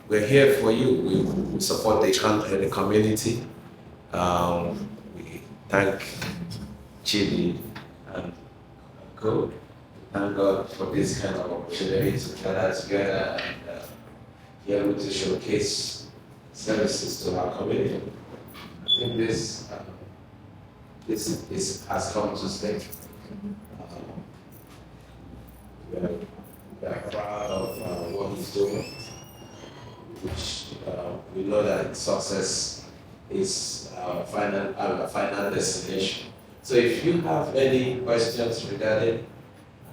we're here for you. We support the community. We thank Chidi and Co. Thank God for this kind of opportunity to gather together and be able to showcase services to our community. I think this has come to stay. We are proud of what he's doing, which we know that success is our final destination. So if you have any questions regarding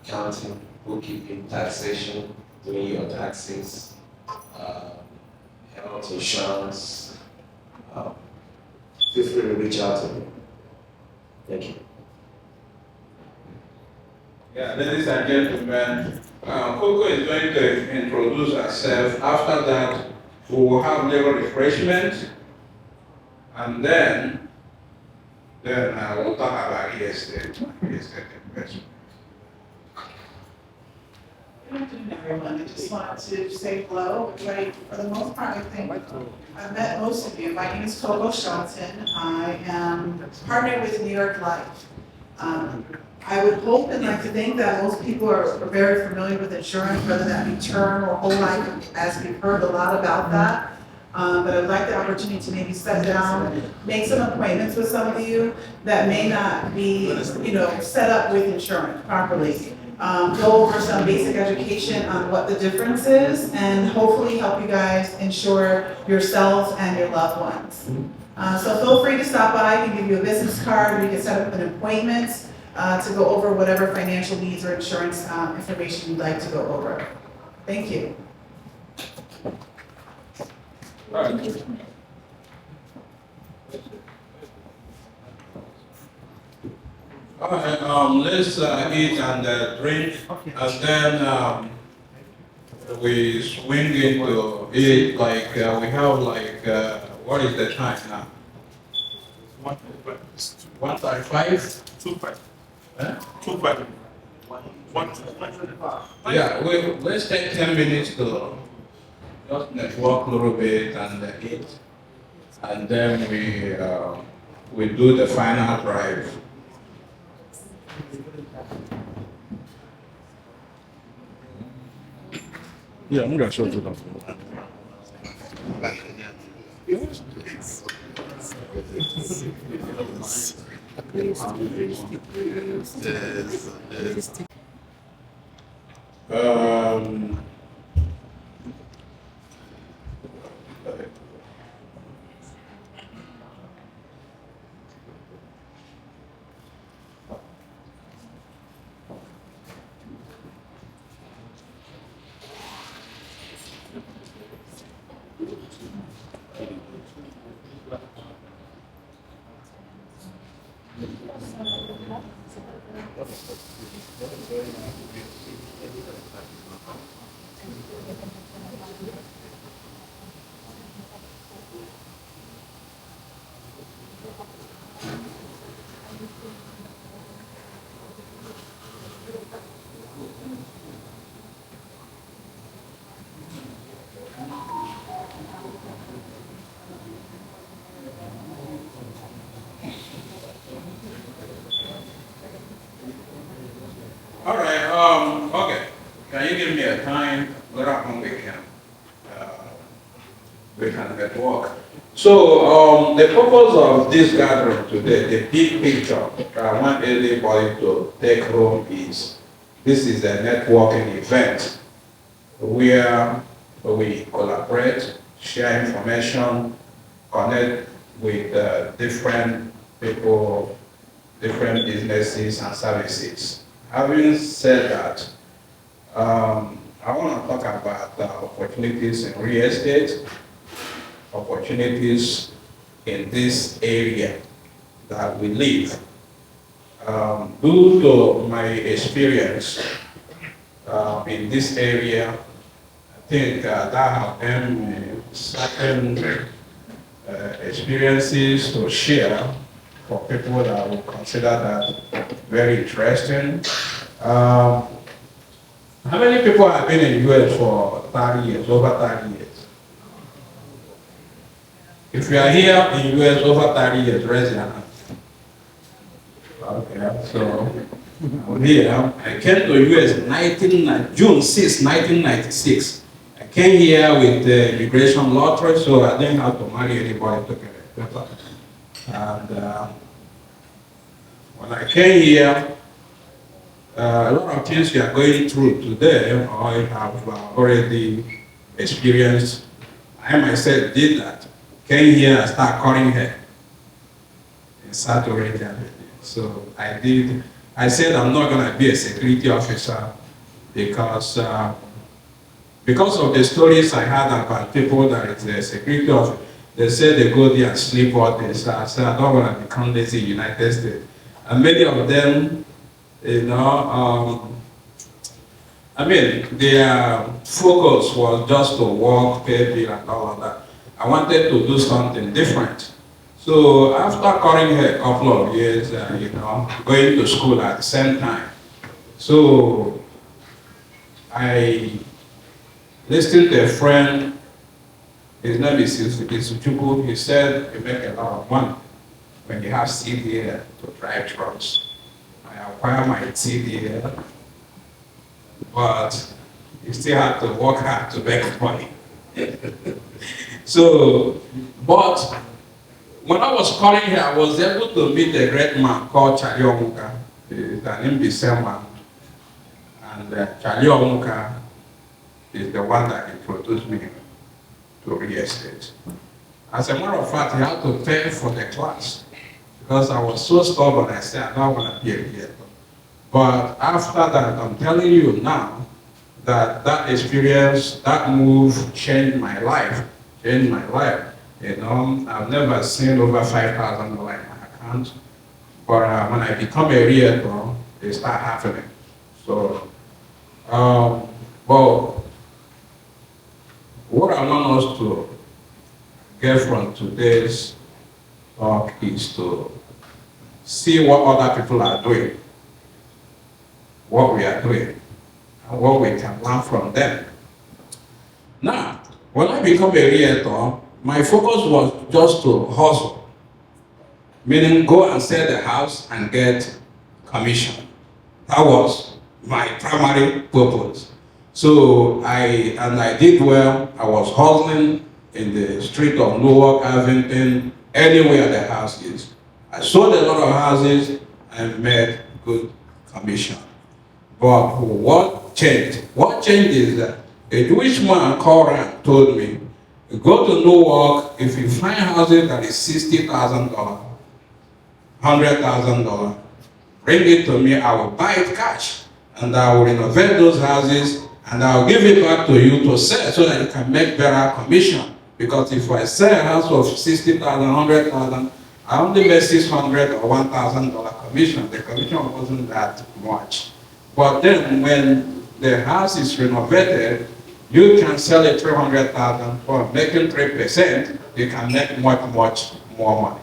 accounting, bookkeeping, taxation, doing your taxes, health insurance, feel free to reach out to me. Thank you. Yeah, ladies and gentlemen, Coco is going to introduce herself. After that, we will have little refreshment, and then we'll talk about estate investment. Good afternoon, everyone. I just wanted to say hello. Right, for the most part, I think I've met most of you. My name is Coco Shelton. I am partnered with New York Life. I would hope and like to think that most people are very familiar with insurance, whether that be term or whole life, as we've heard a lot about that. But I'd like the opportunity to maybe sit down, make some appointments with some of you that may not be, set up with insurance properly. Go over some basic education on what the difference is, and hopefully help you guys insure yourselves and your loved ones. So feel free to stop by. I can give you a business card. We can set up an appointment to go over whatever financial needs or insurance information you'd like to go over. Thank you. Right. All right, let's eat and drink, and then we swing into it like we have like what is the time now? 1:35. 2:5. Huh? 2:5. Yeah, let's take 10 minutes to just network a little bit and eat, and then we do the final drive. Yeah, I'm gonna show you that. All right, okay. Can you give me a time later on we can get work? So, the purpose of this gathering today, the big picture I want everybody to take home is, this is a networking event where we collaborate, share information, connect with different people, different businesses and services. Having said that, I want to talk about opportunities in real estate, opportunities in this area that we live. Due to my experience in this area, I think that have been certain experiences to share for people that would consider that very interesting. How many people have been in the US for 30 years, over 30 years? If you are here in the US over 30 years, raise your hand. Okay, so I'm here. I came to the US June 6, 1996. I came here with the immigration lottery, so I didn't have to marry anybody to get a paper. And when I came here, a lot of things we are going through today, I have already experienced. I myself did that. Came here and started cutting hair in Saturday. So I said I'm not going to be a security officer because of the stories I had about people that is a security officer. They said they go there and sleep all day. So I said I don't want to become lazy in the United States. And many of them, you know, their focus was just to work, pay bill and all of that. I wanted to do something different. So after cutting hair a couple of years, you know, going to school at the same time. So I listened to a friend, his name is Isuchuku. He said, you make a lot of money when you have CDL to drive trucks. I acquired my CDL, but you still have to work hard to make money. So, but when I was calling here, I was able to meet a great man called Charlie Omuka. He's an MBC man. And Charlie Omuka is the one that introduced me to real estate. As a matter of fact, he had to pay for the class because I was so stubborn. I said, I don't want to be a realtor. But after that, I'm telling you now that that experience, that move changed my life. You know, I've never seen over $5,000 in my account. But when I become a realtor, they start happening. So, well, what I want us to get from today's talk is to see what other people are doing, what we are doing, and what we can learn from them. Now, when I become a realtor, my focus was just to hustle, meaning go and sell the house and get commission. That was my primary purpose. So I did well. I was hustling in the street of Newark, Avington, anywhere the house is. I sold a lot of houses and made good commission. But what changed? What changed is that a Jewish man called and told me, go to Newark, if you find houses that is $60,000, $100,000, bring it to me, I will buy it cash. And I will renovate those houses and I will give it back to you to sell so that you can make better commission. Because if I sell a house of $60,000, $100,000, I only made $600 or $1,000 commission. The commission wasn't that much. But then when the house is renovated, you can sell it 300,000 for making 3%, you can make much more money.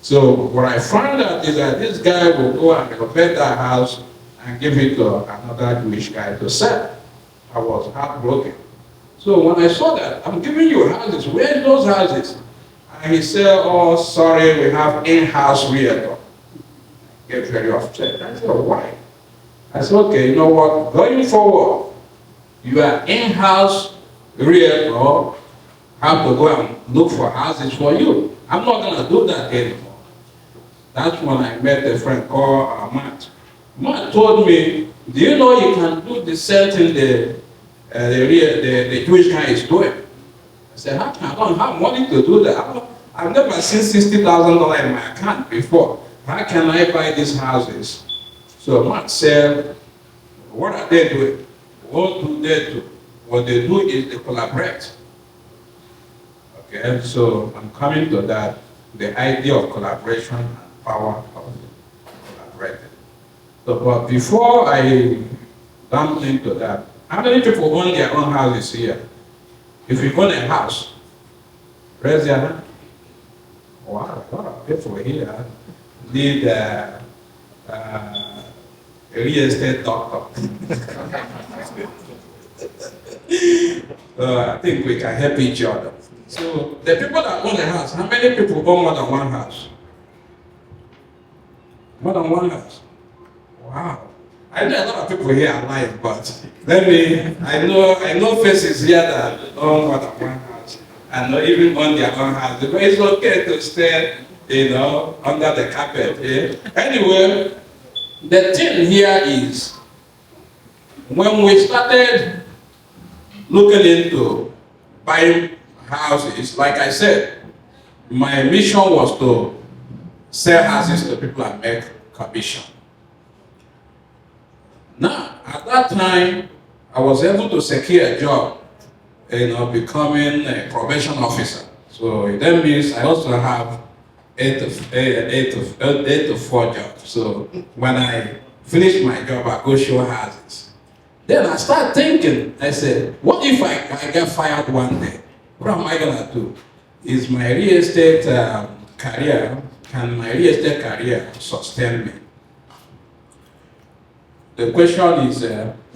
So what I found out is that this guy will go and renovate that house and give it to another Jewish guy to sell. I was heartbroken. So when I saw that, I'm giving you houses, where's those houses? And he said, oh, sorry, we have in-house realtor. I get very upset. I said, why? I said, okay, you know what, going forward, you are in-house realtor, have to go and look for houses for you. I'm not going to do that anymore. That's when I met a friend called Matt. Matt told me, do you know you can do the same thing the Jewish guy is doing? I said, how can I don't have money to do that? I've never seen $60,000 in my account before. How can I buy these houses? So Matt said, what are they doing? What do they do? What they do is they collaborate. Okay, so I'm coming to that, the idea of collaboration and power of collaborating. So, but before I jump into that, how many people own their own houses here? If you own a house, raise your hand. Wow, a lot of people here need a real estate doctor. I think we can help each other. So the people that own a house, how many people own more than one house? More than one house. Wow. I know a lot of people here are lying, but I know faces here that own more than one house and not even own their own house. But it's okay to stay, under the carpet. Yeah? Anyway, the thing here is, when we started looking into buying houses, like I said, my mission was to sell houses to people and make commission. Now, at that time, I was able to secure a job, becoming a probation officer. So that means I also have 8 to 4 jobs. So when I finish my job, I go show houses. Then I start thinking, I said, what if I get fired one day? What am I gonna do? Is my real estate career, can my real estate career sustain me? The question is,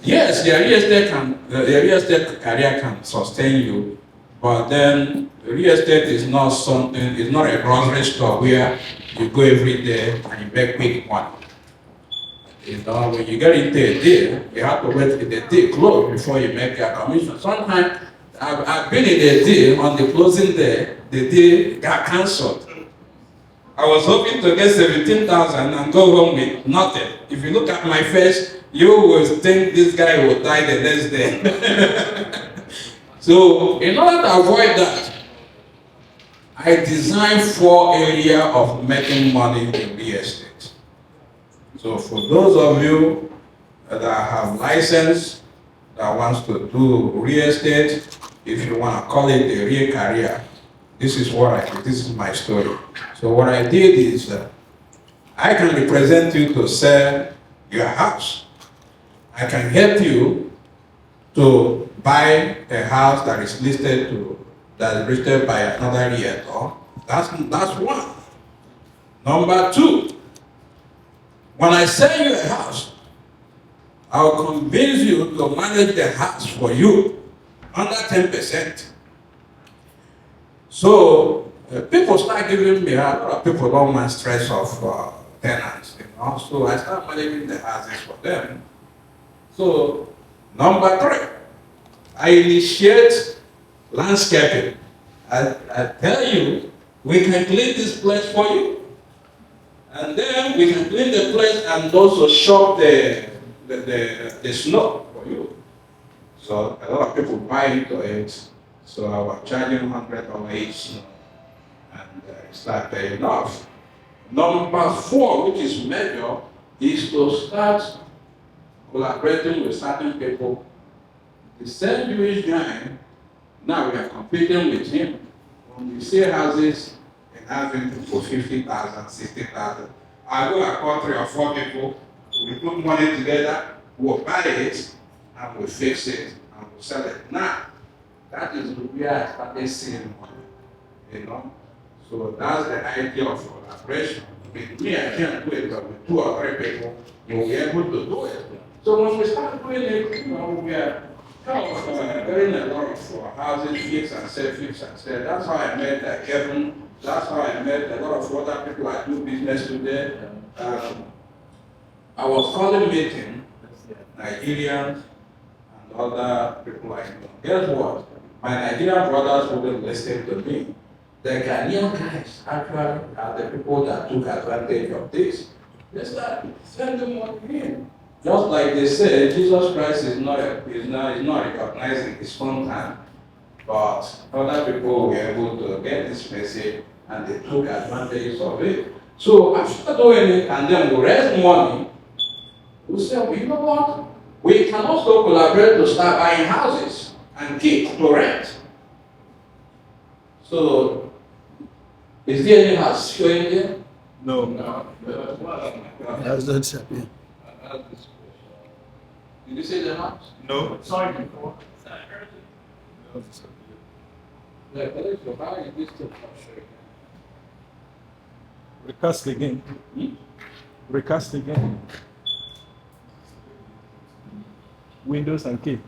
yes, the real estate career can sustain you, but then real estate is not something, it's not a grocery store where you go every day and you make quick money. When you get into a deal, you have to wait till the deal close before you make your commission. Sometimes I've been in a deal on the closing day, the deal got cancelled. I was hoping to get 17,000 and go home with nothing. If you look at my face, you will think this guy will die the next day. So, in order to avoid that, I designed 4 areas of making money in real estate. So, for those of you that have license, that wants to do real estate, if you want to call it a real career, this is what I did. This is my story. So what I did is I can represent you to sell your house. I can help you to buy a house that is listed by another realtor. That's one. Number 2, when I sell you a house, I'll convince you to manage the house for you under 10%. So people start giving me, a lot of people don't want stress of tenants, So I start managing the houses for them. So number 3, I initiate landscaping. I tell you, we can clean this place for you. And then we can clean the place and also shop the snow for you. So a lot of people buy into it. So I was charging $100 each, and start paying off. Number 4, which is major, is to start collaborating with certain people. The same Jewish guy, now we are competing with him. When we see houses and having for 50,000, 60,000, I go and call 3 or 4 people, we put money together, we'll buy it and we'll fix it and we'll sell it. Now, that is where I started seeing money, you know. So that's the idea of collaboration. With me, I can't do it, but with 2 or 3 people, you'll be able to do it. So when we start doing it, you know, we are kind of getting a lot of houses fixed and sell, fixed and sell. That's how I met Kevin. That's how I met a lot of other people I do business today. I was calling meeting Nigerians and other people I know. Guess what? My Nigerian brothers wouldn't listen to me. The Ghanaian guys actually are the people that took advantage of this. They started sending money in. Just like they said, Jesus Christ is not recognizing his own time. But other people were able to get this message and they took advantage of it. So after doing it and then we raise money, we say, well, you know what? We can also collaborate to start buying houses and keep to rent. So, is there any house showing there? No. No. That's not happening. Did you see the house? No. Sorry before. Like, what is your house? This still not showing. Recast again. Recast again. Windows and key.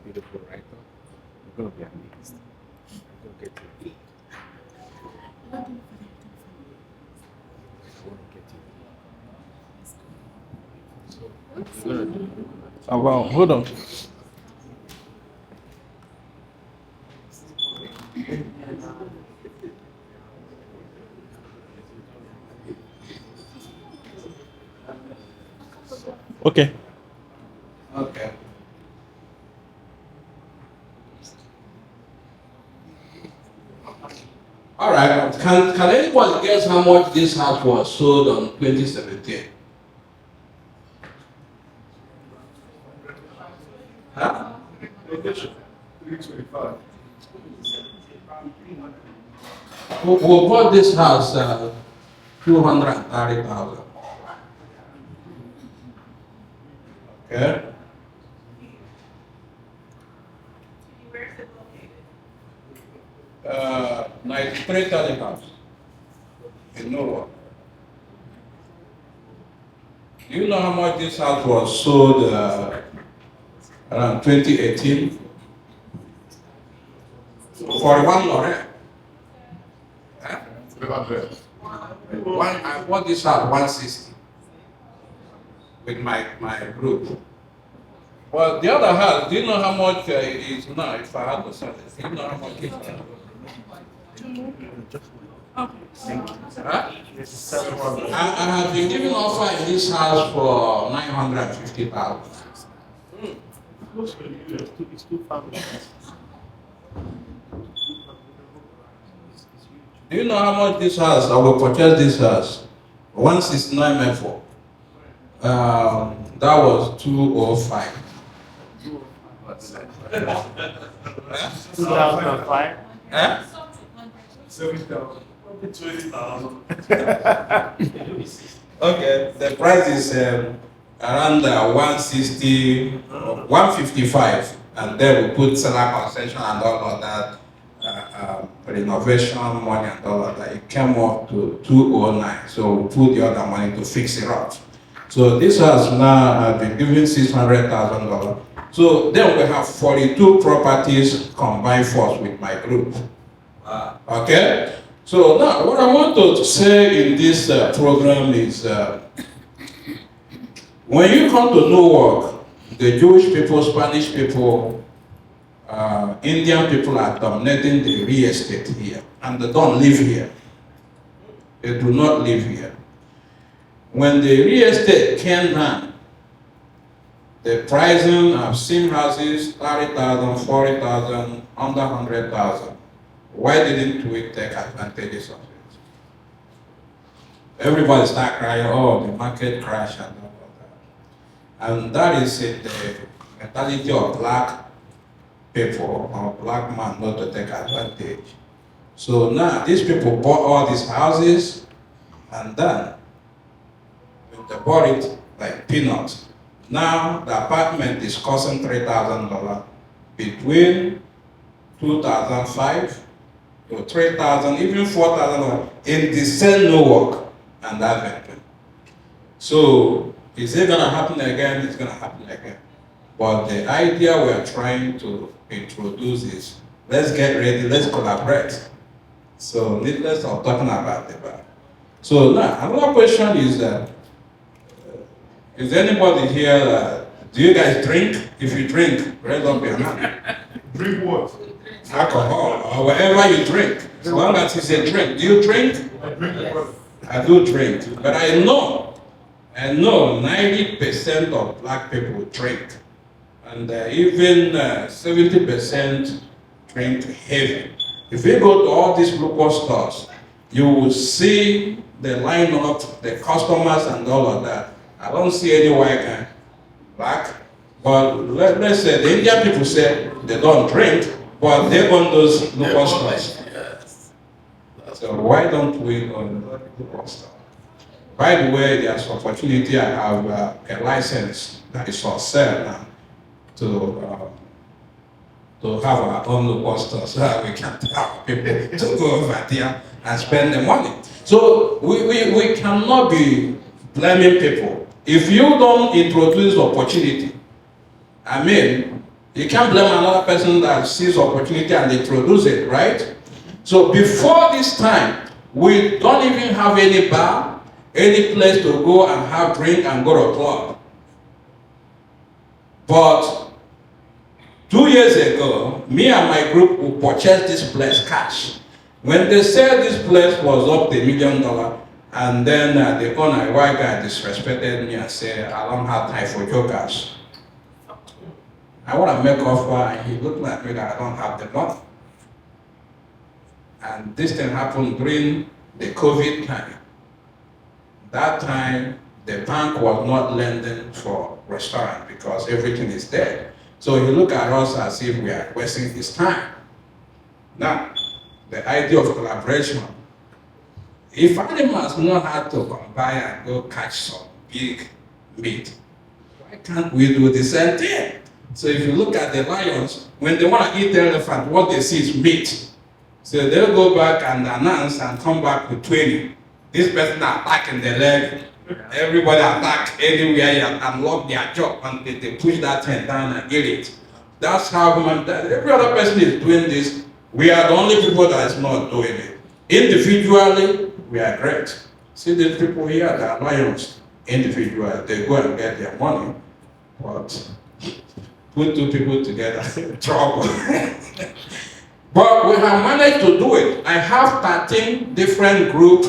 Beautiful, right? You're gonna be amazed. You're gonna get to it. I want to get you. Oh wow, hold on. Okay. Okay. All right. Can anybody guess how much this house was sold on 2017? Huh? 325. We bought this house 230,000. Okay. Where is it located? 93,000 house in Norwalk. Do you know how much this house was sold around 2018? 41 Lorette. Huh? 300. I bought this house 160 with my group. Well, the other house, do you know how much it is now if I had to sell it? Do you know how much it is now? Huh? I have been given offer in this house for 950,000. It's two families. Do you know how much this house, I will purchase this house? 169 M4. That was 205. 2005. Huh? 7,000. 20,000. Okay, the price is around 160, 155, and then we put seller concession and all of that, renovation money and all of that. It came up to 209, so we put the other money to fix it up. So this has now been given $600,000. So then we have 42 properties combined force with my group. Okay? So now what I want to say in this program is when you come to Newark, the Jewish people, Spanish people, Indian people are dominating the real estate here, and they don't live here. They do not live here. When the real estate came down, the pricing, I've seen houses 30,000, 40,000, under 100,000. Why didn't we take advantages of it? Everybody start crying, oh, the market crashed and all of that. And that is in the mentality of black people or black man not to take advantage. So now these people bought all these houses, and then they bought it like peanuts. Now the apartment is costing $3,000 between 2005 to 3,000, even 4,000 in the same no work and that venture. So is it gonna happen again? It's gonna happen again. But the idea we are trying to introduce is let's get ready, let's collaborate. So needless of talking about the bar. So now another question is that is anybody here? Do you guys drink? If you drink, raise up your hand. Drink what? Alcohol or whatever you drink, as long as it's a drink. Do you drink? I drink what? I do drink, but I know 90% of black people drink, and even 70% drink heavy. If you go to all these local stores, you will see the lineup, the customers, and all of that. I don't see any white guy, black, but let's say the Indian people say they don't drink, but they own those local stores. So why don't we own local stores? By the way, there's opportunity. I have a license that is for sale now to have our own local store so that we can tell people to go over there and spend the money. So we cannot be blaming people. If you don't introduce opportunity, I mean, you can't blame another person that sees opportunity and introduce it, right? So before this time, we don't even have any bar, any place to go and have drink and go to club. But 2 years ago, me and my group will purchase this place cash. When they said this place was up to $1 million, and then the owner, a white guy, disrespected me and said, I don't have time for jokers. I want to make offer, and he looked at me that I don't have the money. And this thing happened during the COVID time. That time, the bank was not lending for restaurant because everything is dead. So he looked at us as if we are wasting his time. Now, the idea of collaboration. If animals know how to come by and go catch some big meat, why can't we do the same thing? So if you look at the lions, when they want to eat the elephant, what they see is meat. So they'll go back and announce and come back with 20. This person attacking the leg, everybody attack anywhere and lock their jaw and they push that thing down and get it. That's how every other person is doing this. We are the only people that is not doing it. Individually, we are great. See these people here, they are lions. Individually, they go and get their money. But put two people together, trouble. But we have managed to do it. I have 13 different groups.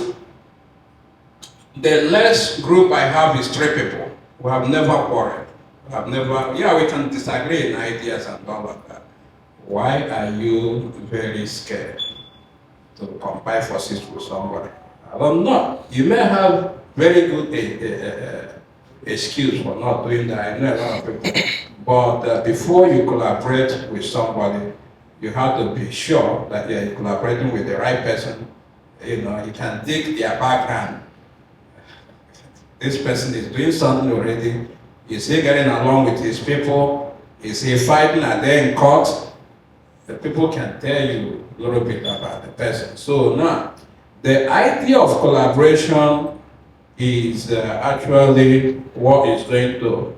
The less group I have is 3 people. We have never quarreled. We can disagree in ideas and all of that. Why are you very scared to combine forces with somebody? I don't know. You may have very good excuse for not doing that. I know a lot of people. But before you collaborate with somebody, you have to be sure that you're collaborating with the right person. You know, you can dig their background. This person is doing something already. Is he getting along with his people? Is he fighting? Are they in court? The people can tell you a little bit about the person. So now, the idea of collaboration is actually what is going to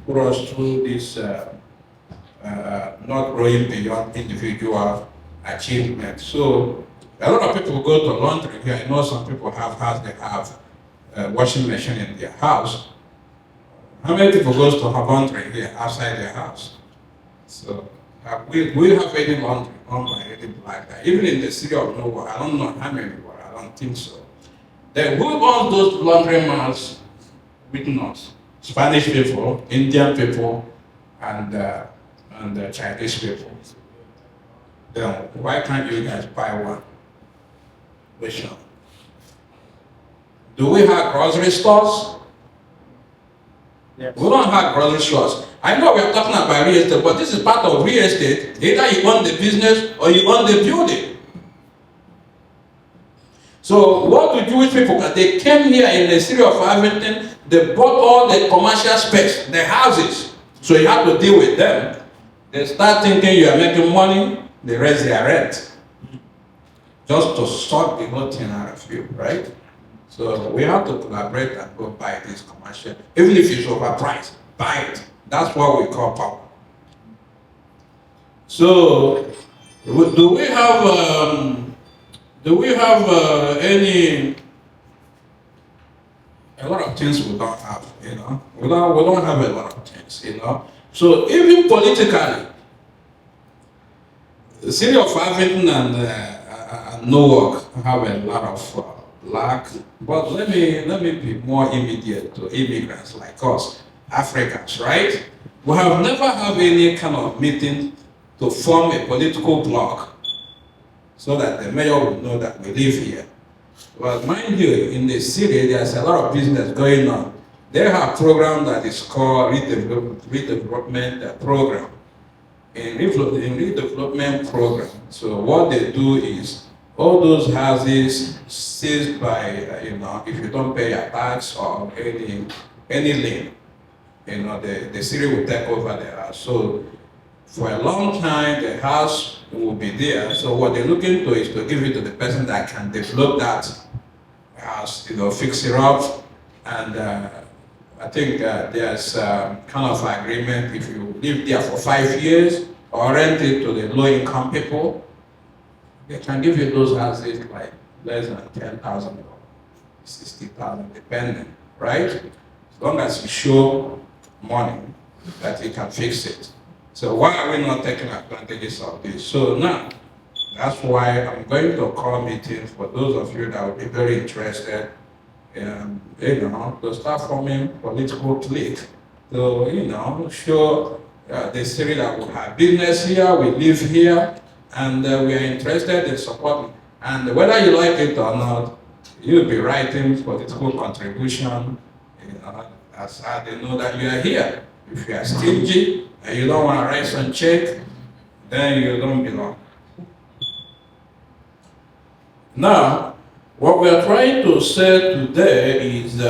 put us through this not growing beyond individual achievement. So a lot of people go to laundry here. I know some people they have a washing machine in their house. How many people goes to have laundry here outside their house? So we have any laundry owned by any black guy. Even in the city of Nowhere, I don't know how many, but I don't think so. Then who owns those laundry mats with us? Spanish people, Indian people, and Chinese people. Then why can't you guys buy one? Which one? Do we have grocery stores? Yes. We don't have grocery stores. I know we are talking about real estate, but this is part of real estate. Either you own the business or you own the building. So what do Jewish people? They came here in the city of Abington. They bought all the commercial space, the houses. So you have to deal with them. They start thinking you are making money. They raise their rent, just to suck the whole thing out of you, right? So we have to collaborate and go buy this commercial, even if it's overpriced, buy it. That's what we call power. So, do we have any? A lot of things we don't have, you know. We don't have a lot of things, you know. So even politically, the city of Abington and Newark have a lot of lack. But let me be more immediate to immigrants like us, Africans, right? We have never had any kind of meeting to form a political bloc so that the mayor will know that we live here. But mind you, in the city, there's a lot of business going on. They have a program that is called redevelopment program. In redevelopment program, so what they do is all those houses seized by, you know, if you don't pay a tax or any lien, you know, the city will take over the house. So for a long time, the house will be there. So what they're looking to is to give it to the person that can develop that house, you know, fix it up. And I think there's kind of agreement if you live there for 5 years or rent it to the low-income people, they can give you those houses like less than $10,000, $60,000, depending, right? As long as you show money that you can fix it. So why are we not taking advantages of this? So now, that's why I'm going to call meetings for those of you that will be very interested in, you know, to start forming political clique. So, you know, show the city that we have business here, we live here, and we are interested in supporting. And whether you like it or not, you'll be writing political contribution, you know, as how they know that you are here. If you are stingy and you don't want to write some check, then you don't belong. Now, what we are trying to say today is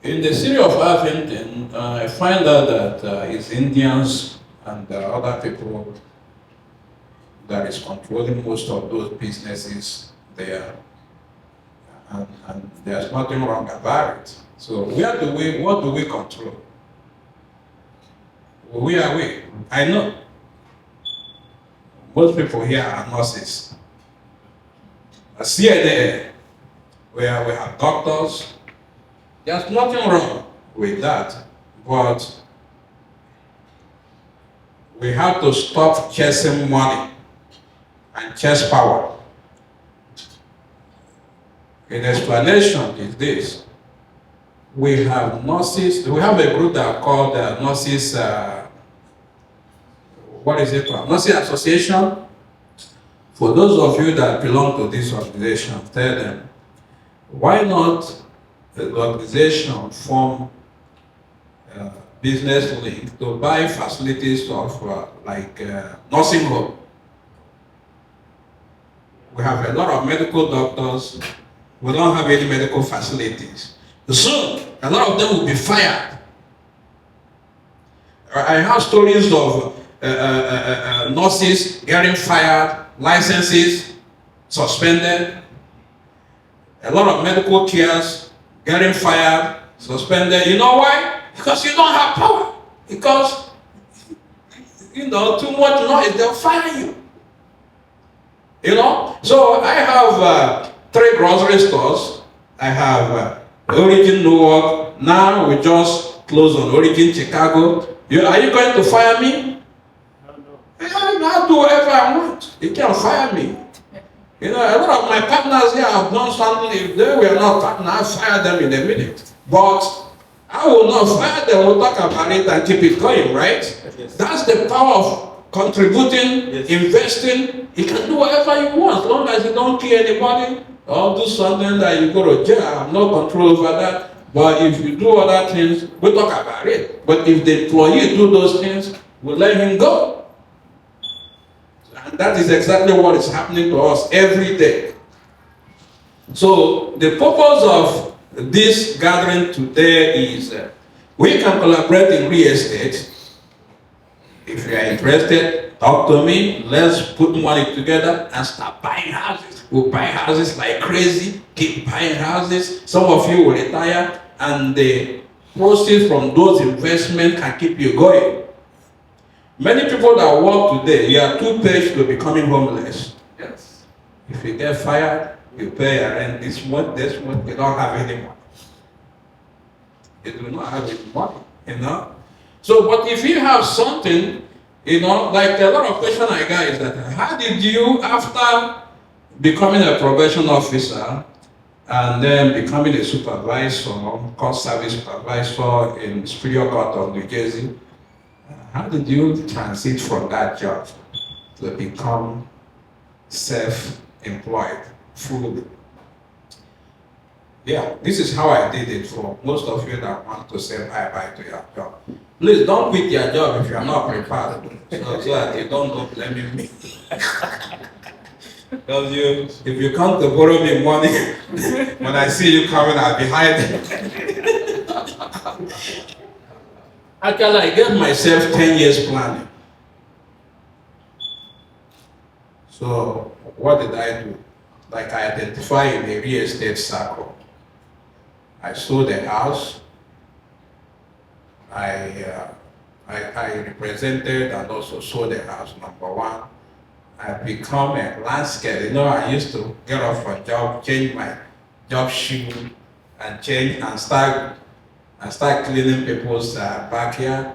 in the city of Abington, I find out that it's Indians and other people that is controlling most of those businesses there. And there's nothing wrong about it. So what do we control? Where are we? I know most people here are nurses. A CNA, where we have doctors. There's nothing wrong with that, but we have to stop chasing money and chase power. An explanation is this. We have nurses, we have a group that are called Nurses, what is it called? Nurses Association. For those of you that belong to this organization, tell them, why not the organization form a business link to buy facilities of nursing home. We have a lot of medical doctors. We don't have any medical facilities. Soon, a lot of them will be fired. I have stories of nurses getting fired, licenses suspended, a lot of medical cares getting fired, suspended. You know why? Because you don't have power. Because, you know, too much noise, they'll fire you. You know? So I have 3 grocery stores. I have Origin Newark. Now we just closed on Origin Chicago. Are you going to fire me? I'll do whatever I want. You can't fire me. You know, a lot of my partners here have done something. If they were not partners, I'll fire them in a minute. But I will not fire them. We'll talk about it and keep it going, right? Yes. That's the power of contributing, yes, investing. You can do whatever you want, as long as you don't kill anybody or do something that you go to jail. I have no control over that. But if you do other things, we talk about it. But if the employee do those things, we let him go. And that is exactly what is happening to us every day. So the purpose of this gathering today is we can collaborate in real estate. If you are interested, talk to me. Let's put money together and start buying houses. We'll buy houses like crazy, keep buying houses. Some of you will retire, and the proceeds from those investments can keep you going. Many people that work today, you are too paid to becoming homeless. Yes. If you get fired, you pay your rent this month, you don't have any money. You do not have any money, you know. So, but if you have something, you know, like a lot of questions I got is that, how did you, after becoming a probation officer and then becoming a supervisor, court service supervisor in Superior Court of New Jersey, how did you transit from that job to become self-employed fully? Yeah, this is how I did it for most of you that want to say bye-bye to your job. Please don't quit your job if you are not prepared, so that you don't go blaming me. Because if you come to borrow me money, when I see you coming, I'll be hiding. Actually, I gave myself 10 years planning. So what did I do? Like, I identified in the real estate circle. I sold a house. I represented and also sold the house, number one. I become a landscape. You know, I used to get off a job, change my job shoe, and change and start cleaning people's backyard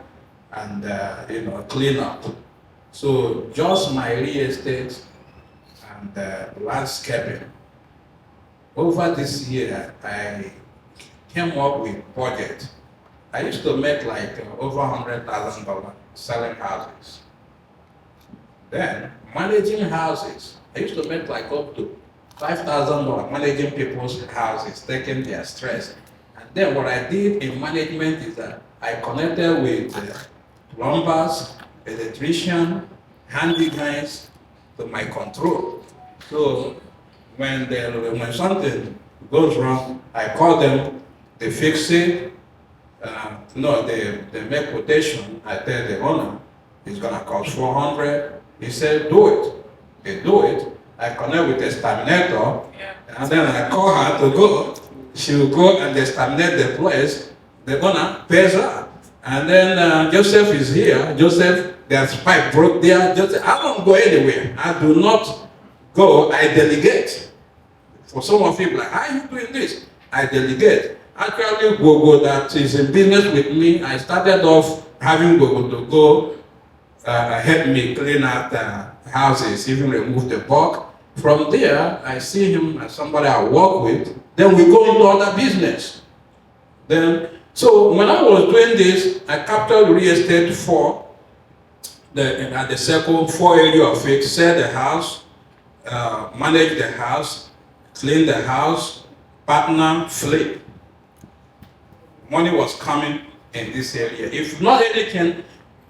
and you know, clean up. So just my real estate and landscaping. Over this year, I came up with budget. I used to make like over $100,000 selling houses. Then managing houses, I used to make like up to $5,000 managing people's houses, taking their stress. And then what I did in management is that I connected with plumbers, electricians, handy guys to my control. So when something goes wrong, I call them, they fix it. They make quotation. I tell the owner, it's gonna cost $400. He said, do it. They do it. I connect with the exterminator, and then I call her to go. She will go and exterminate the place. The owner pays her. And then Joseph is here. Joseph, there's pipe broke there. Joseph, I don't go anywhere. I do not go. I delegate. For some of you, like, how are you doing this? I delegate. Actually, Gogo that is in business with me, I started off having Gogo to go help me clean out houses, even remove the bulk. From there, I see him as somebody I work with. Then we go into other business. So when I was doing this, I captured real estate at the circle, 4 area of it, sell the house, manage the house, clean the house, partner, flip. Money was coming in this area. If not anything,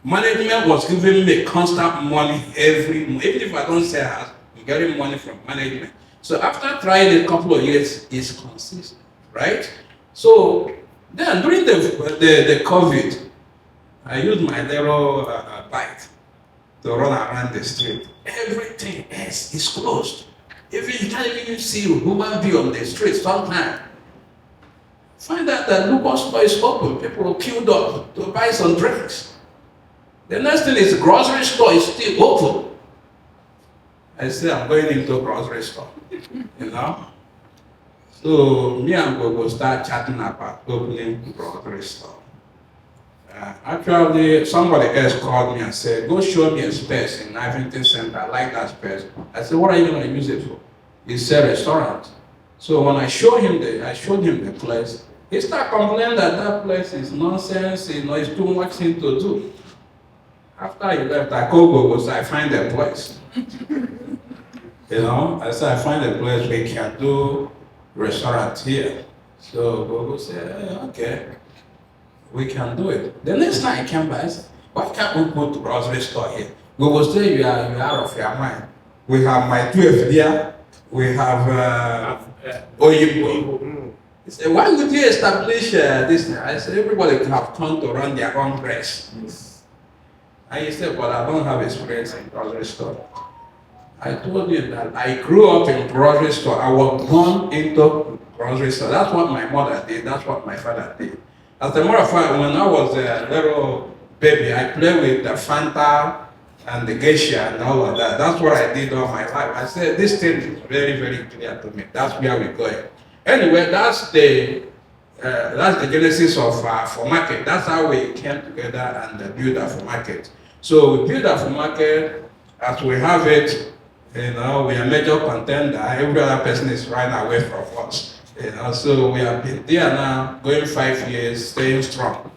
management was giving me constant money every month. Even if I don't sell house, I'm getting money from management. So after trying a couple of years, it's consistent, right? So then during the COVID, I used my little bike to run around the street. Everything else is closed. Even you can't even see a human being on the street sometimes. Find out that Lucas store is open. People are queued up to buy some drinks. The next thing is the grocery store is still open. I say I'm going into a grocery store, you know. So me and Gogo start chatting about opening the grocery store. Actually, somebody else called me and said, go show me a space in Ivington Center. I like that space. I said, what are you going to use it for? He said restaurant. So when I showed him the place, he started complaining that place is nonsense, you know, it's too much thing to do. After he left, I called Gogo, I find a place. You know, I said, I find a place we can do restaurant here. So Gogo said, okay, we can do it. The next time I came back, I said, why can't we put the grocery store here? Gogo said, you are out of your mind. We have my 12 there, we have Oyibo. He said, why would you establish this? I said, everybody can have turned to run their own race. And he said, but I don't have experience in grocery store. I told you that I grew up in grocery store. I was born into grocery store. That's what my mother did. That's what my father did. As a matter of fact, when I was a little baby, I played with the Fanta and the Geisha and all of that. That's what I did all my life. I said, this thing is very, very clear to me. That's where we're going. Anyway, that's the genesis of for market. That's how we came together and built Afro Market. So we built Afro Market as we have it. You know, we are major contender. Every other person is running away from us. You know, so we have been there now, going 5 years, staying strong.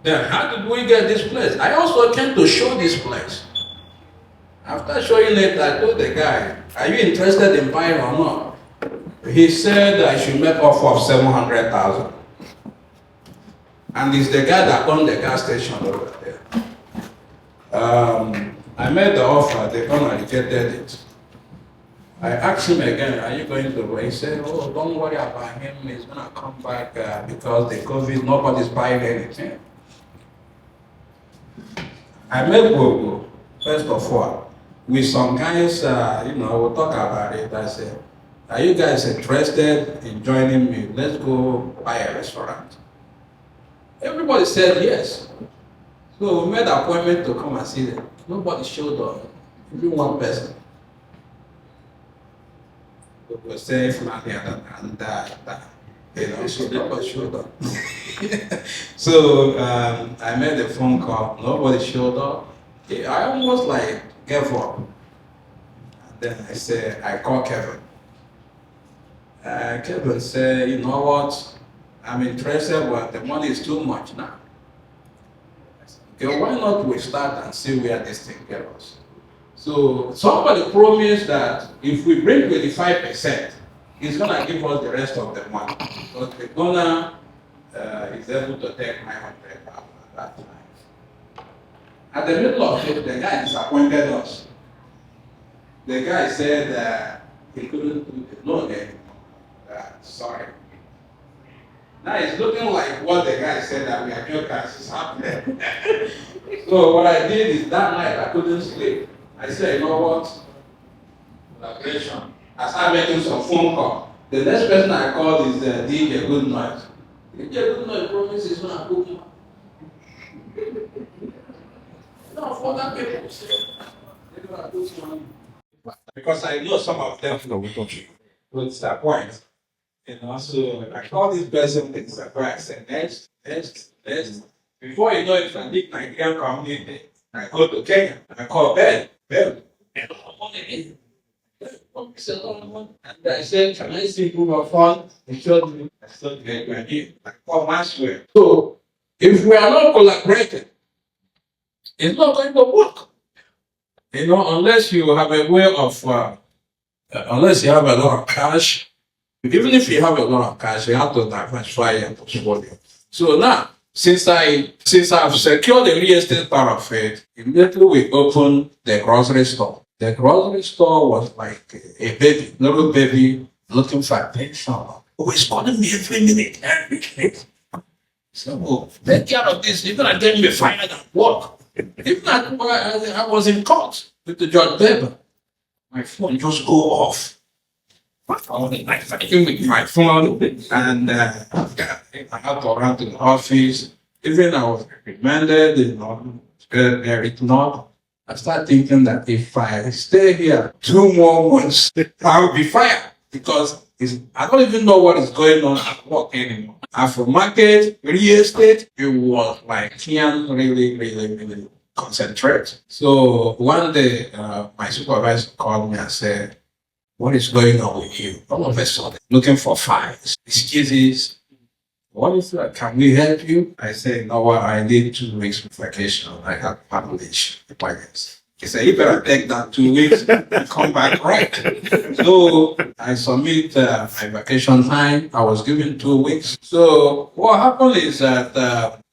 Then how did we get this place? I also came to show this place. After showing it, I told the guy, are you interested in buying or not? He said I should make offer of 700,000. And it's the guy that owned the gas station over there. I made the offer, they come and rejected it. I asked him again, are you going to? He said, oh, don't worry about him, he's going to come back because the COVID, nobody's buying anything. I met Gogo, first of all, with some guys, we'll talk about it. I said, are you guys interested in joining me? Let's go buy a restaurant. Everybody said yes. So we made an appointment to come and see them. Nobody showed up, even one person. We were saying flat and so nobody showed up. So I made a phone call, nobody showed up. I almost like gave up. And then I called Kevin. Kevin said, you know what, I'm interested, but the money is too much now. Okay, why not we start and see where this thing gets us? So somebody promised that if we bring 25%, he's gonna give us the rest of the money. Because the donor is able to take 900,000 at that time. At the middle of it, the guy disappointed us. The guy said he couldn't do the loan anymore. Sorry. Now it's looking like what the guy said that we are jokers is happening. So what I did is that night I couldn't sleep. I said, you know what? Collaboration. I started making some phone calls. The next person I called is DJ Good Noise. DJ Good Noise promises he's going to book me. No, for that people say they're going to book money. Because I know some of them will disappoint. You know, so I call this person with surprise. I said, next. Before you know it, I think Nigerian community. I go to Kenya. I call Ben. And I said, can I see proof of fund? He showed me. I said, I call Maxwell. So if we are not collaborating, it's not going to work. You know, unless you have a way of, unless you have a lot of cash. Even if you have a lot of cash, you have to diversify your portfolio. So now, since I've secured the real estate part of it, immediately we opened the grocery store. The grocery store was like a baby, little baby looking for attention. Who is calling me every minute? So, take care of this. You're gonna get me fired at work. Even I was in court with the Judge Weber. My phone just go off. I fighting with my phone, and I had to run to the office. Even I was reprimanded, they're ignored. I started thinking that if I stay here 2 more months, I will be fired because I don't even know what is going on at work anymore. Afro Market, real estate, it was like can't really concentrate. So one day, my supervisor called me and said, what is going on with you? All of a sudden, looking for files, excuses. What is that? Can we help you? I said, no, I need 2 weeks vacation. I have family requirements. He said, you better take that 2 weeks and come back right. So I submit my vacation time. I was given 2 weeks. So what happened is that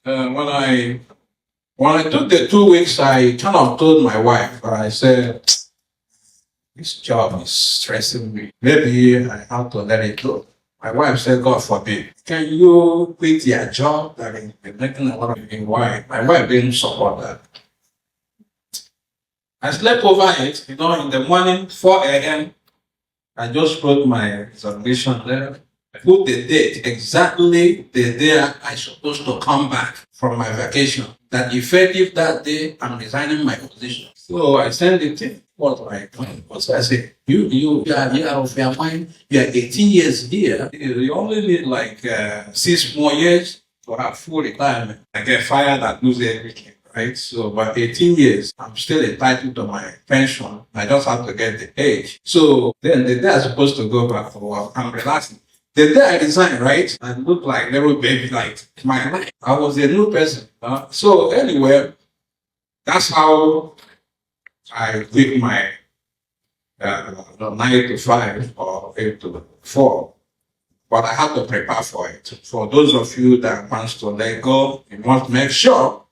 when I took the 2 weeks, I kind of told my wife, I said, this job is stressing me. Maybe I have to let it go. My wife said, God forbid. Can you quit your job that is making a lot of money? Why? My wife didn't support that. I slept over it, in the morning, 4 a.m. I just wrote my resignation letter. I put the date, exactly the day I supposed to come back from my vacation. That effective that day, I'm resigning my position. So I sent it in. What I say? You are out of your mind. You are 18 years here. You only need like 6 more years to have full retirement. I get fired and lose everything, right? So, but 18 years, I'm still entitled to my pension. I just have to get the age. So then the day I'm supposed to go back to work, I'm relaxing. The day I resigned, right, I looked like little baby, like my life. I was a new person. So anyway, that's how I quit my 9 to 5 or 8 to 4. But I have to prepare for it. For those of you that wants to let go, you must make sure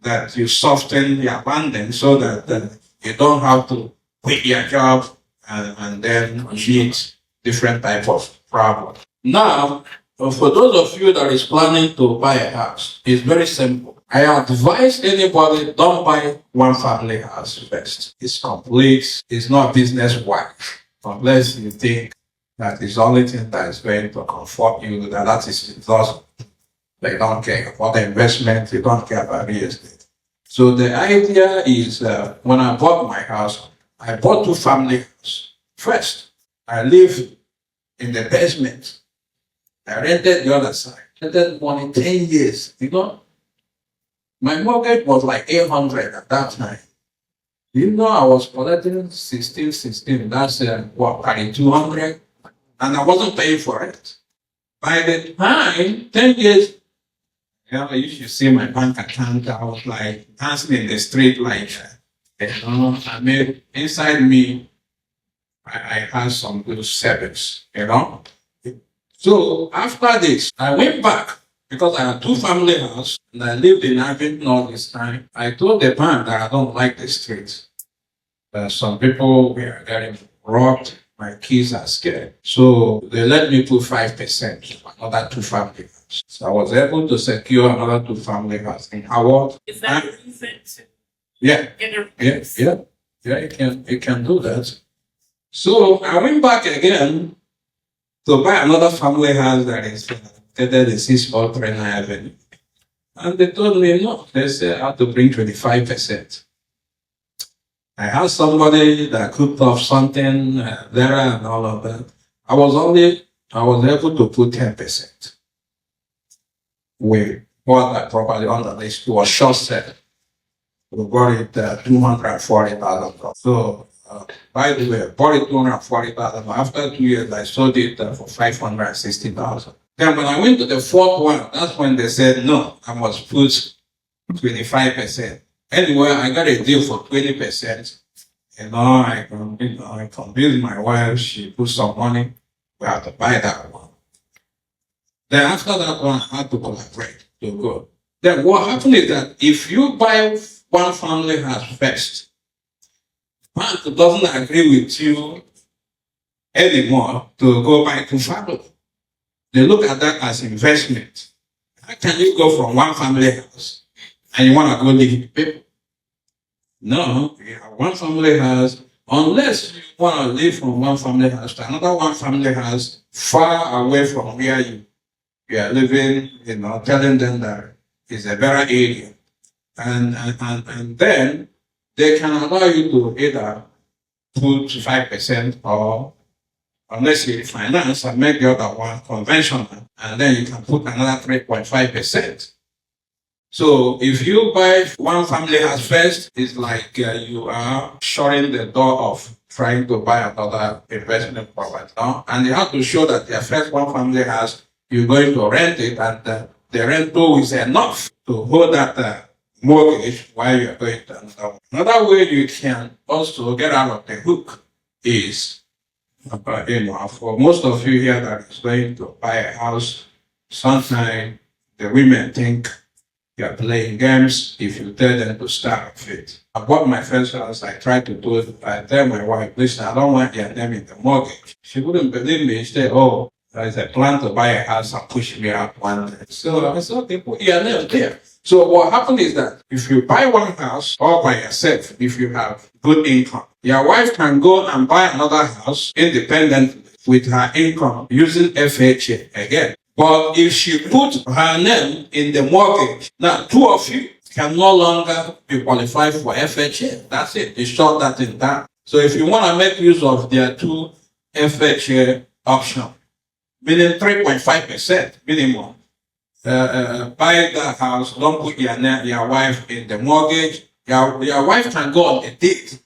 that you soften the abandon so that you don't have to quit your job and then meet different type of problems. Now, for those of you that is planning to buy a house, it's very simple. I advise anybody, don't buy one family house first. It's complete, it's not business-wide. Unless you think that is the only thing that is going to comfort you, that is just, they don't care about the investment, they don't care about real estate. So the idea is, when I bought my house, I bought 2 family houses. First, I live in the basement. I rented the other side. Rented money 10 years, My mortgage was like 800 at that time. I was collecting 16, that's 200, and I wasn't paying for it. By the time, 10 years, you should see my bank account, I was like dancing in the street like, I mean, inside me, I had some good savings, So after this, I went back. Because I had 2 family houses and I lived in Abington all this time, I told the bank that I don't like the streets. Some people were getting robbed, my kids are scared. So they let me put 5% for another 2 family houses. So I was able to secure another 2 family houses in Howard. Is that a reason to Yeah, get a you can do that. So I went back again to buy another family house that is the 643 Avenue. And they told me, no, they said I have to bring 25%. I had somebody that cooked up something there and all of that. I was able to put 10%. We bought that property on the list. It was short sale. We bought it $240,000. So, by the way, I bought it $240,000. After 2 years, I sold it for $560,000. Then when I went to the 4th one, that's when they said, no, I must put 25%. Anyway, I got a deal for 20%. I convinced my wife, she put some money, we had to buy that one. Then after that one, I had to collaborate to go. Then what happened is that if you buy one family house first, bank doesn't agree with you anymore to go buy 2 families. They look at that as investment. How can you go from one family house and you want to go live with people? No, you have one family house, unless you want to live from one family house to another one family house far away from where you are living, telling them that it's a better area. And then they can allow you to either put 5% or unless you refinance and make the other one conventional, and then you can put another 3.5%. So if you buy one family house first, it's like you are shutting the door of trying to buy another investment property. And you have to show that your first one family house, you're going to rent it, and the rental is enough to hold that mortgage while you're going to another one. Another way you can also get out of the hook is, for most of you here that is going to buy a house, sometimes the women think you're playing games if you tell them to start with it. I bought my first house, I tried to do it. I tell my wife, listen, I don't want your name in the mortgage. She wouldn't believe me. She said, oh, there's a plan to buy a house and push me out one day. So I said, okay, put your name there. So what happened is that if you buy one house all by yourself, if you have good income, your wife can go and buy another house independently with her income using FHA again. But if she put her name in the mortgage, now two of you can no longer be qualified for FHA. That's it. They shut that thing down. So if you want to make use of their two FHA option, meaning 3.5% minimum, buy that house, don't put your wife in the mortgage. Your wife can go on the deed,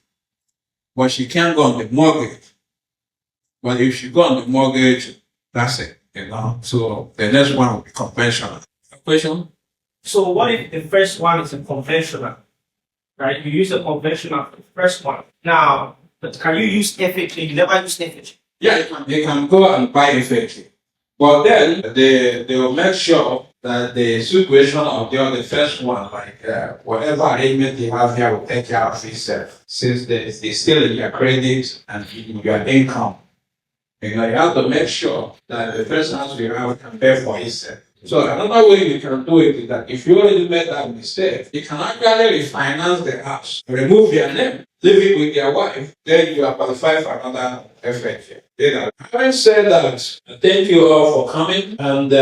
but she can't go on the mortgage. But if she go on the mortgage, that's it. So the next one will be conventional. Question? So what if the first one is a conventional, right? You use a conventional for the first one. Now, but can you use FHA? You never use FHA. Yeah, you can go and buy FHA. But then they will make sure that the situation of the first one, like whatever arrangement they have here, will take care of itself, since it's still in your credit and in your income. You have to make sure that the first house you have can pay for itself. So another way you can do it is that if you already made that mistake, you can actually refinance the house, remove your name, leave it with your wife, then you are qualified for another FHA. Having said that, thank you all for coming. And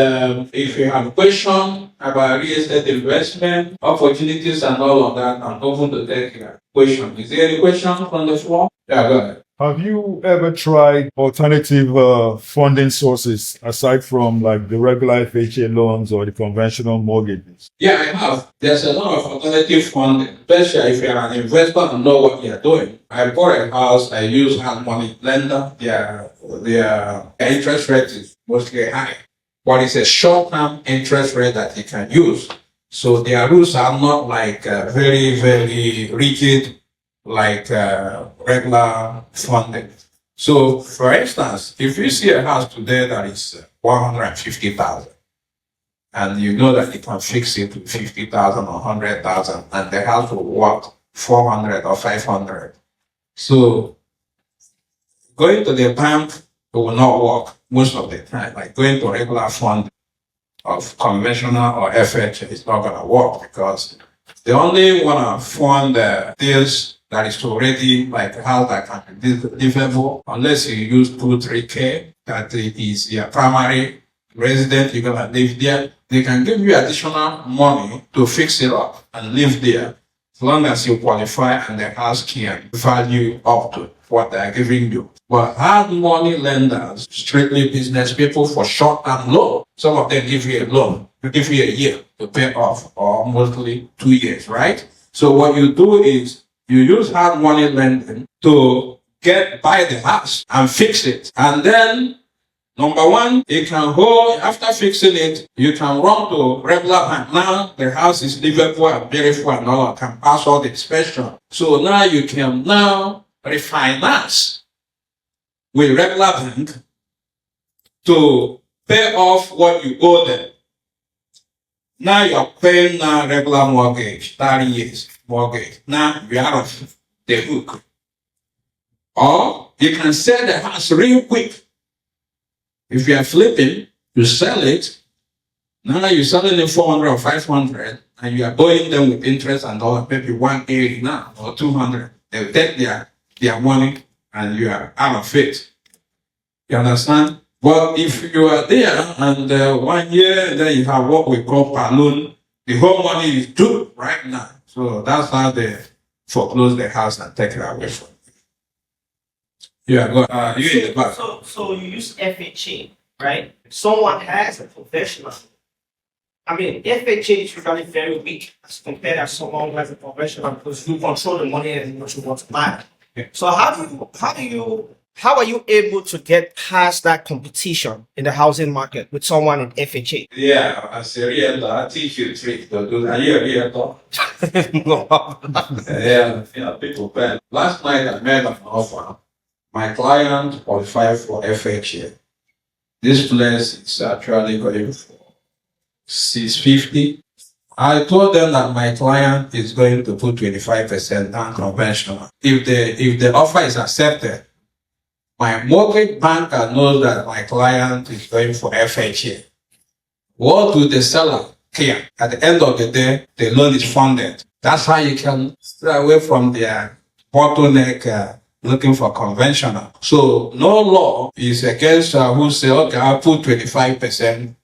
if you have questions about real estate investment, opportunities and all of that, I'm open to take your question. Is there any question from the floor? Yeah, go ahead. Have you ever tried alternative funding sources aside from like the regular FHA loans or the conventional mortgages? Yeah, I have. There's a lot of alternative funding, especially if you're an investor and know what you're doing. I bought a house, I use hard money lender. Their interest rate is mostly high, but it's a short-term interest rate that you can use. So their rules are not like very, very rigid, like regular funding. So, for instance, if you see a house today that is 150,000, and you know that you can fix it to 50,000 or 100,000, and the house will worth 400 or 500. So, going to the bank will not work most of the time. Like going to regular fund of conventional or FHA is not going to work, because they only want to fund deals that is already like a house that can be livable, unless you use 2-3K, that is your primary resident, you're gonna live there. They can give you additional money to fix it up and live there, as long as you qualify and the house can value up to what they're giving you. But hard money lenders, strictly business people for short-term loan, some of them give you a loan, give you a year to pay off, or mostly 2 years, right? So what you do is, you use hard money lending to buy the house and fix it. And then, number one, you can hold, after fixing it, you can run to regular bank. Now, the house is livable and beautiful and all, can pass all the inspection. So now you can now refinance with regular bank to pay off what you owe them. Now you're paying regular mortgage, 30 years mortgage. Now you're out of the hook. Or you can sell the house real quick. If you are flipping, you sell it. Now you're selling it 400 or 500, and you are owing them with interest and all, maybe 180 now or 200. They'll take their money and you are out of it. You understand? But if you are there and 1 year, then you have what we call balloon, the whole money is due right now. So that's how they foreclose the house and take it away from you. Yeah, go you in the back. So you use FHA, right? Someone has a professional. I mean, FHA is usually very weak as compared to someone who has a professional, because you control the money and what you want to buy. Yeah. So how do you How are you able to get past that competition in the housing market with someone in FHA? Yeah, as a realtor, I teach you trick to do that. Are you a realtor? Yeah, people bet. Last night I made an offer. My client qualified for FHA. This place is actually going for 650. I told them that my client is going to put 25% down conventional. If the offer is accepted, my mortgage banker knows that my client is going for FHA. What do the seller care? At the end of the day, the loan is funded. That's how you can stay away from their bottleneck looking for conventional. So no law is against who say, okay, I'll put 25%.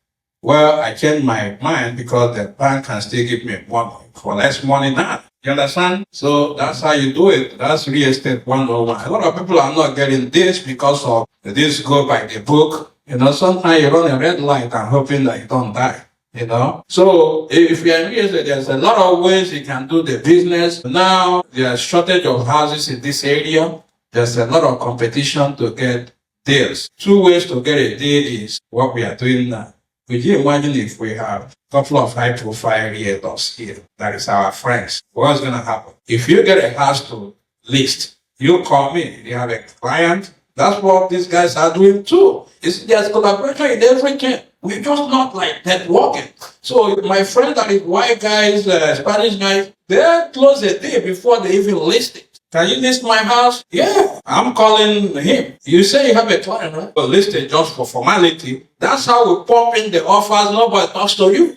Well, I changed my mind because the bank can still give me more for less money now. You understand? So that's how you do it. That's real estate 101. A lot of people are not getting this because of this go by the book. You know, sometimes you run a red light and hoping that you don't die. You know, so if you're in real estate, there's a lot of ways you can do the business. Now there's shortage of houses in this area. There's a lot of competition to get deals. 2 ways to get a deal is what we are doing now. Could you imagine if we have a couple of high-profile realtors here, that is our friends? What's going to happen? If you get a house to list, you call me. You have a client. That's what these guys are doing too. There's collaboration in everything. We're just not like networking. So my friend that is white guys, Spanish guys, they close a day before they even list it. Can you list my house? Yeah, I'm calling him. You say you have a client, right? But list it just for formality. That's how we pump in the offers. Nobody talks to you.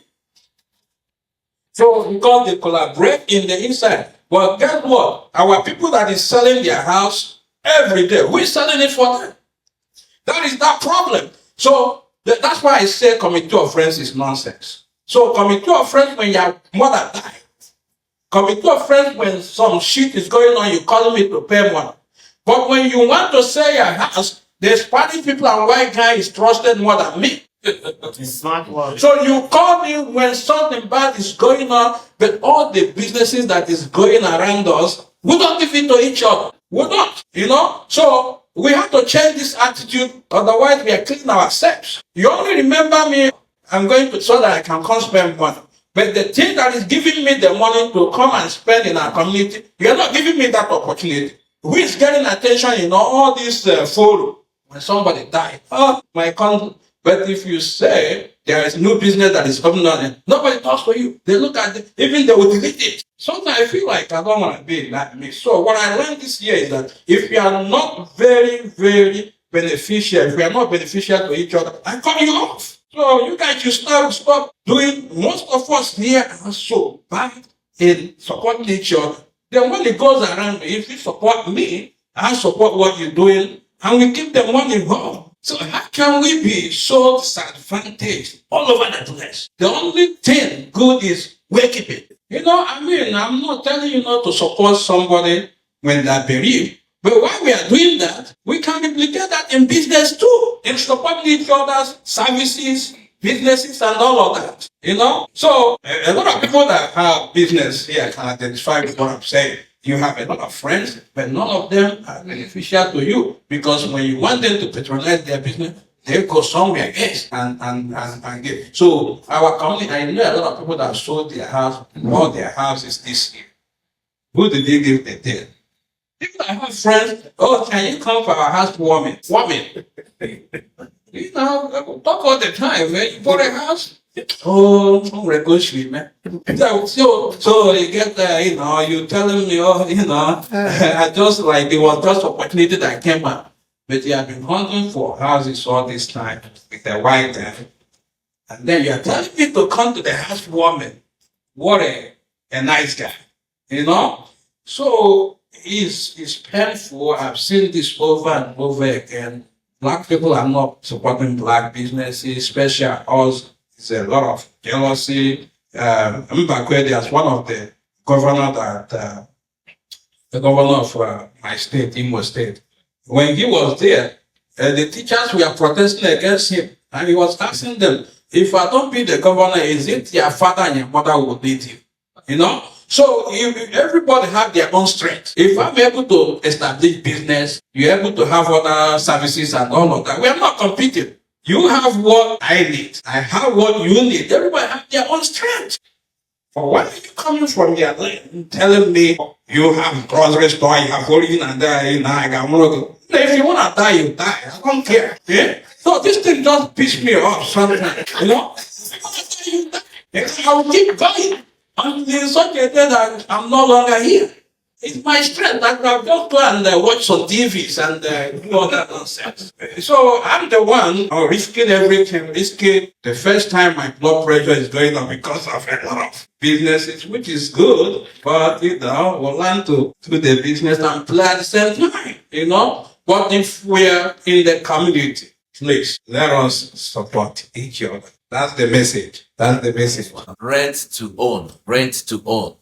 So because they collaborate in the inside. Well, guess what? Our people that is selling their house every day, we're selling it for them. That is that problem. So that's why I say committee of friends is nonsense. So committee of friends, when your mother died, committee of friends, when some shit is going on, you call me to pay money. But when you want to sell your house, the Spanish people and white guy is trusted more than me. Smart one. So you call me when something bad is going on, but all the businesses that is going around us, we don't give it to each other. We don't, you know? So we have to change this attitude, otherwise we are killing ourselves. You only remember me, I'm going to so that I can come spend money. But the thing that is giving me the money to come and spend in our community, you're not giving me that opportunity. Who is getting attention in all these photos when somebody died? Oh, my country. But if you say there is no business that is coming on, nobody talks to you. They look at it, even they will delete it. Sometimes I feel like I don't want to be like me. So what I learned this year is that if you are not very, very beneficial, if we are not beneficial to each other, I cut you off. So you guys should stop doing. Most of us here are so bad in supporting each other. Then when it goes around, if you support me, I support what you're doing, and we keep the money home. So how can we be so disadvantaged all over the place? The only thing good is we keep it. You know, I mean, I'm not telling you not to support somebody when they're bereaved. But while we are doing that, we can replicate that in business too. In supporting each other's services, businesses, and all of that. You know? So, a lot of people that have business here can identify with what I'm saying. You have a lot of friends, but none of them are beneficial to you. Because when you want them to patronize their business, they go somewhere else and give. So, our company, I know a lot of people that sold their house, all their houses this year. Who did they give the deal? People I have friends, oh, can you come for our housewarming? Warming. You know, talk all the time, man. You bought a house? Oh, negotiate, man. So you get you know, you telling me, oh, you know, I just like, it was just opportunity that came up. But you have been hunting for houses all this time with the white guy. And then you're telling me to come to the housewarming. What a nice guy, you know? So, it's painful. I've seen this over and over again. Black people are not supporting black businesses, especially us. There's a lot of jealousy. I remember there's one of the governor that, the governor of my state, Imo State, when he was there, the teachers were protesting against him. And he was asking them, if I don't be the governor, is it your father and your mother will lead you? You know? So everybody have their own strength. If I'm able to establish business, you're able to have other services and all of that. We are not competing. You have what I need. I have what you need. Everybody have their own strength. But why are you coming from your land telling me you have grocery store, you have holding and I got more? If you want to die, you die. I don't care. Yeah? So this thing just piss me off sometimes. You know? If you want to die, you die. I will keep going. Until such a day that I'm no longer here. It's my strength that I've just go and watch some TVs and do all that nonsense. So I'm the one risking everything, risking the first time my blood pressure is going up because of a lot of businesses, which is good, but we'll learn to do the business and play at the same time, But if we're in the community, please let us support each other. That's the message. That's the message. Rent to own. Rent to own.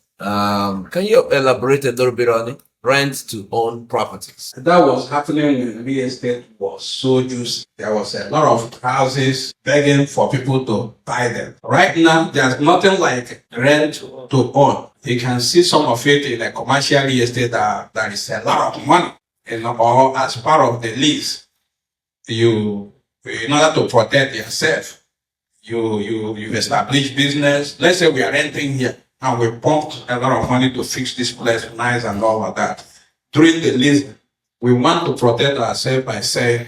Can you elaborate a little bit on it? Rent to own properties. That was happening when real estate was so juicy. There was a lot of houses begging for people to buy them. Right now, there's nothing like rent to own. You can see some of it in the commercial real estate that is a lot of money. Or as part of the lease, in order to protect yourself, you establish business. Let's say we are renting here and we pumped a lot of money to fix this place nice and all of that. During the lease, we want to protect ourselves by saying,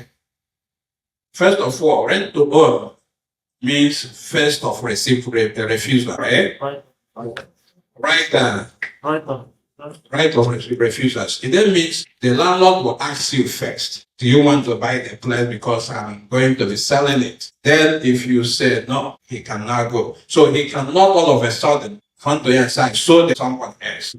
first of all, rent to own means first of refusal, right? Right of refusals. It then means the landlord will ask you first, do you want to buy the place because I'm going to be selling it? Then if you say no, he cannot go. So he cannot all of a sudden come to you and say, sold it to someone else.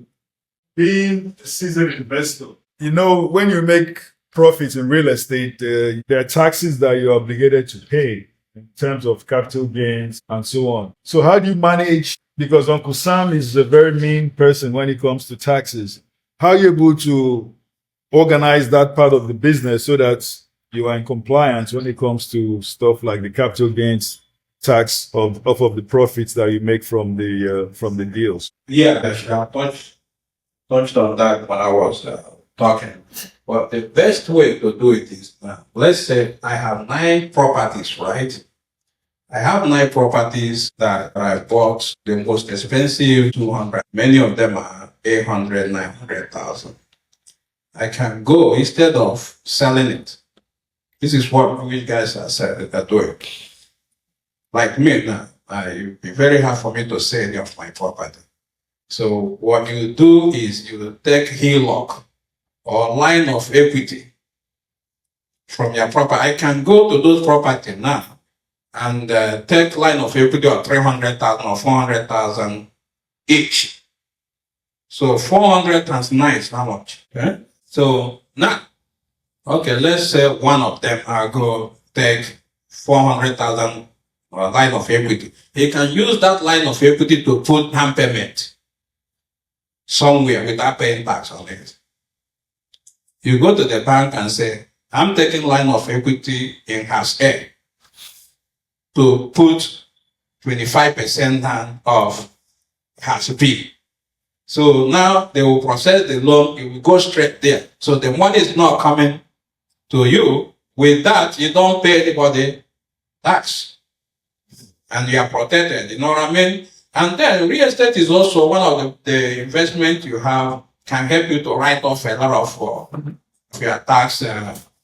Being a seasoned investor, when you make profits in real estate, there are taxes that you're obligated to pay in terms of capital gains and so on. So how do you manage? Because Uncle Sam is a very mean person when it comes to taxes. How are you able to organize that part of the business so that you are in compliance when it comes to stuff like the capital gains tax off of the profits that you make from the deals? Yeah, I touched on that when I was talking. But the best way to do it is, let's say I have 9 properties, right? I have 9 properties that I bought, the most expensive 200. Many of them are 800, 900,000. I can go, instead of selling it. This is what you guys are doing. Like me now, it would be very hard for me to sell any of my property. So what you do is you take HELOC or line of equity from your property. I can go to those property now and take line of equity of 300,000 or 400,000 each. So 400 times 9 is how much? Okay? So now, okay, let's say one of them I go take 400,000 line of equity. He can use that line of equity to put down payment somewhere without paying tax on it. You go to the bank and say, I'm taking line of equity in house A to put 25% down of house B. So now they will process the loan, it will go straight there. So the money is not coming to you. With that, you don't pay anybody tax. And you are protected, you know what I mean? And then real estate is also one of the investment you have, can help you to write off a lot of your tax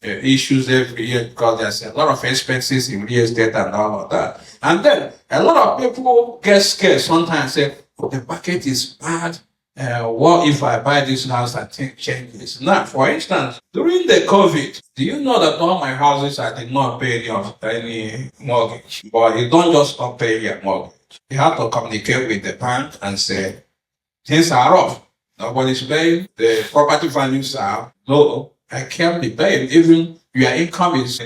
issues every year, because there's a lot of expenses in real estate and all of that. And then a lot of people get scared sometimes, say, oh, the market is bad. What if I buy this house and things changes? Now, for instance, during the COVID, do you know that all my houses I did not pay any mortgage? But you don't just stop paying your mortgage. You have to communicate with the bank and say, things are rough. Nobody's paying. The property values are low. I can't be paying. Even your income is,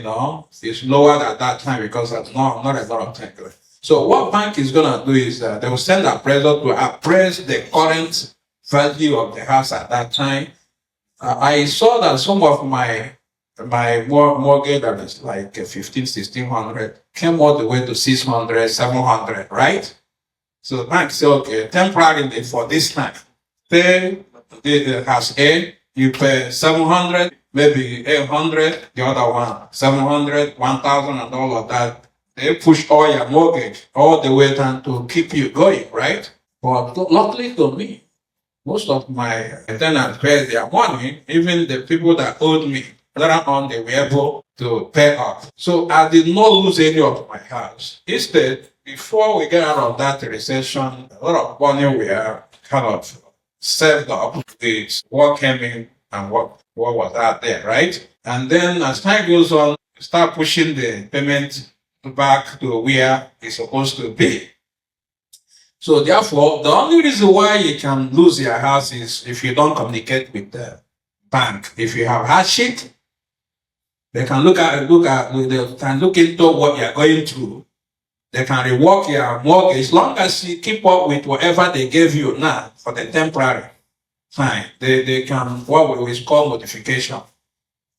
is lower at that time because there's not a lot of time. So what bank is going to do is they will send an appraiser to appraise the current value of the house at that time. I saw that some of my mortgage that is like 1,500, 1,600 came all the way to 600, 700, right? So the bank say, okay, temporarily for this time, pay the house A, you pay 700, maybe 800, the other one 700, 1,000 and all of that. They push all your mortgage all the way down to keep you going, right? But luckily to me, most of my tenants pay their money, even the people that owed me, later on they were able to pay off. So I did not lose any of my house. Instead, before we get out of that recession, a lot of money we have kind of saved up with what came in and what was out there, right? And then as time goes on, start pushing the payment back to where it's supposed to be. So therefore, the only reason why you can lose your house is if you don't communicate with the bank. If you have hardship, they can look into what you're going through. They can rework your mortgage as long as you keep up with whatever they gave you now for the temporary. Fine. They can what we call modification.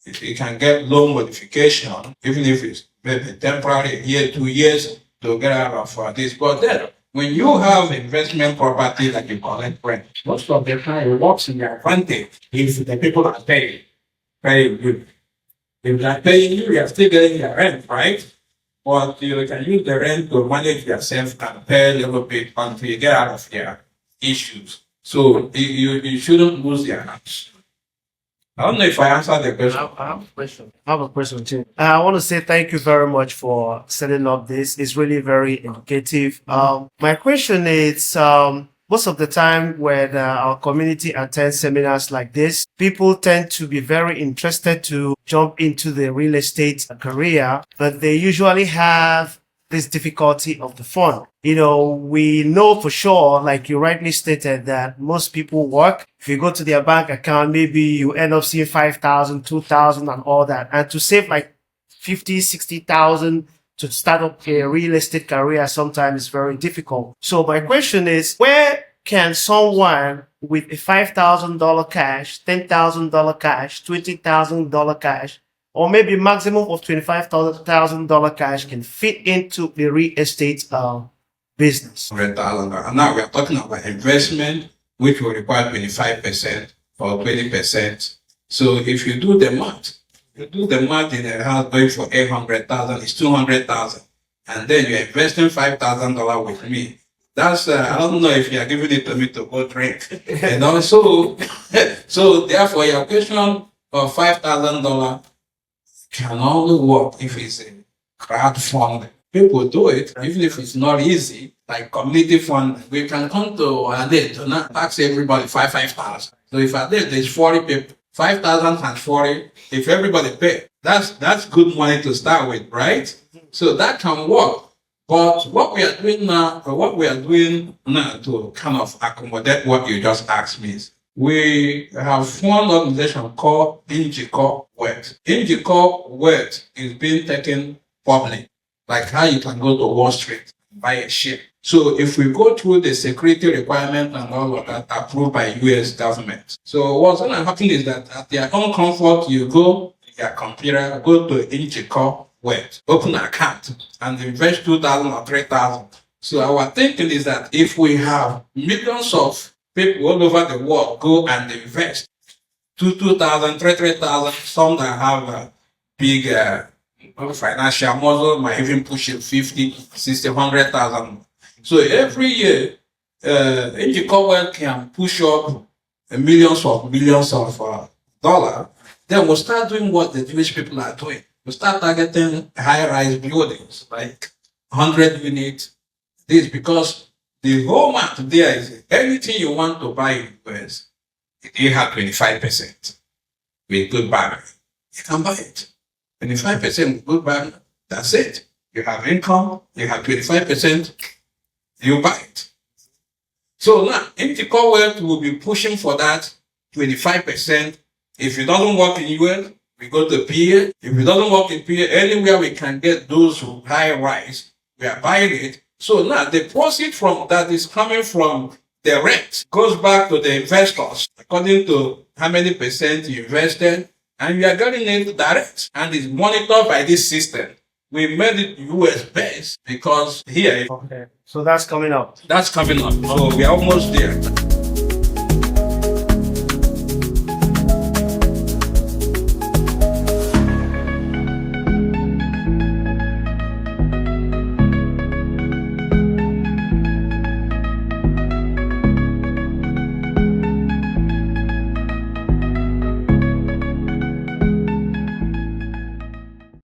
You can get loan modification, even if it's maybe temporary, year, 2 years to get out of this. But then, when you have investment property that you collect rent, most of the time it works in your advantage if the people are paying you. If they're paying you, you're still getting your rent, right? But you can use the rent to manage yourself and pay a little bit until you get out of your issues. So you shouldn't lose your house. I don't know if I answered the question. I have a question. I have a question too. I want to say thank you very much for setting up this. It's really very educative. My question is, most of the time when our community attends seminars like this, people tend to be very interested to jump into the real estate career, but they usually have this difficulty of the fund. You know, we know for sure, like you rightly stated, that most people work. If you go to their bank account, maybe you end up seeing 5,000, 2,000 and all that. And to save like 50, 60,000 to start up a real estate career sometimes is very difficult. So my question is, where can someone with a $5,000 cash, $10,000 cash, $20,000 cash, or maybe maximum of $25,000 cash can fit into the real estate business? $100,000. And now we are talking about investment, which will require 25% or 20%. So if you do the math, in a house going for 800,000, it's 200,000. And then you're investing $5,000 with me. That's, I don't know if you're giving it to me to go drink. And also, so therefore your question of $5,000 can only work if it's a crowdfunding. People do it, even if it's not easy, like community fund. We can come to a date to not tax everybody 5,000. So if a date there's 40 people, 5,000 times 40, if everybody pay, that's good money to start with, right? So that can work. But what we are doing now to kind of accommodate what you just asked me is, we have one organization called Ingicor Wealth. Ingicor Wealth is being taken public, like how you can go to Wall Street and buy a share. So if we go through the security requirement and all of that approved by US government. So what's going to happen is that at your own comfort, you go to your computer, go to Ingicor Wealth, open an account and invest 2,000 or 3,000. So our thinking is that if we have millions of people all over the world go and invest 2,000, 3,000, some that have a big financial muscle might even push it 50, 60, 100,000. So every year, Ingicor Wealth can push up millions of dollars. Then we'll start doing what the Jewish people are doing. We'll start targeting high-rise buildings, like 100 units. This because the whole math there is anything you want to buy in the US, if you have 25% with good bargain, you can buy it. 25% with good bargain, that's it. You have income, you have 25%, you buy it. So now, Ingicor Wealth will be pushing for that 25%. If it doesn't work in US, we go to PA. If it doesn't work in PA, anywhere we can get those high rise, we are buying it. So now the proceed from that is coming from the rent, goes back to the investors according to how many percent you invested, and you are getting it direct and it's monitored by this system. We made it US based because here, Okay. So that's coming up. that's coming up. So we're almost there.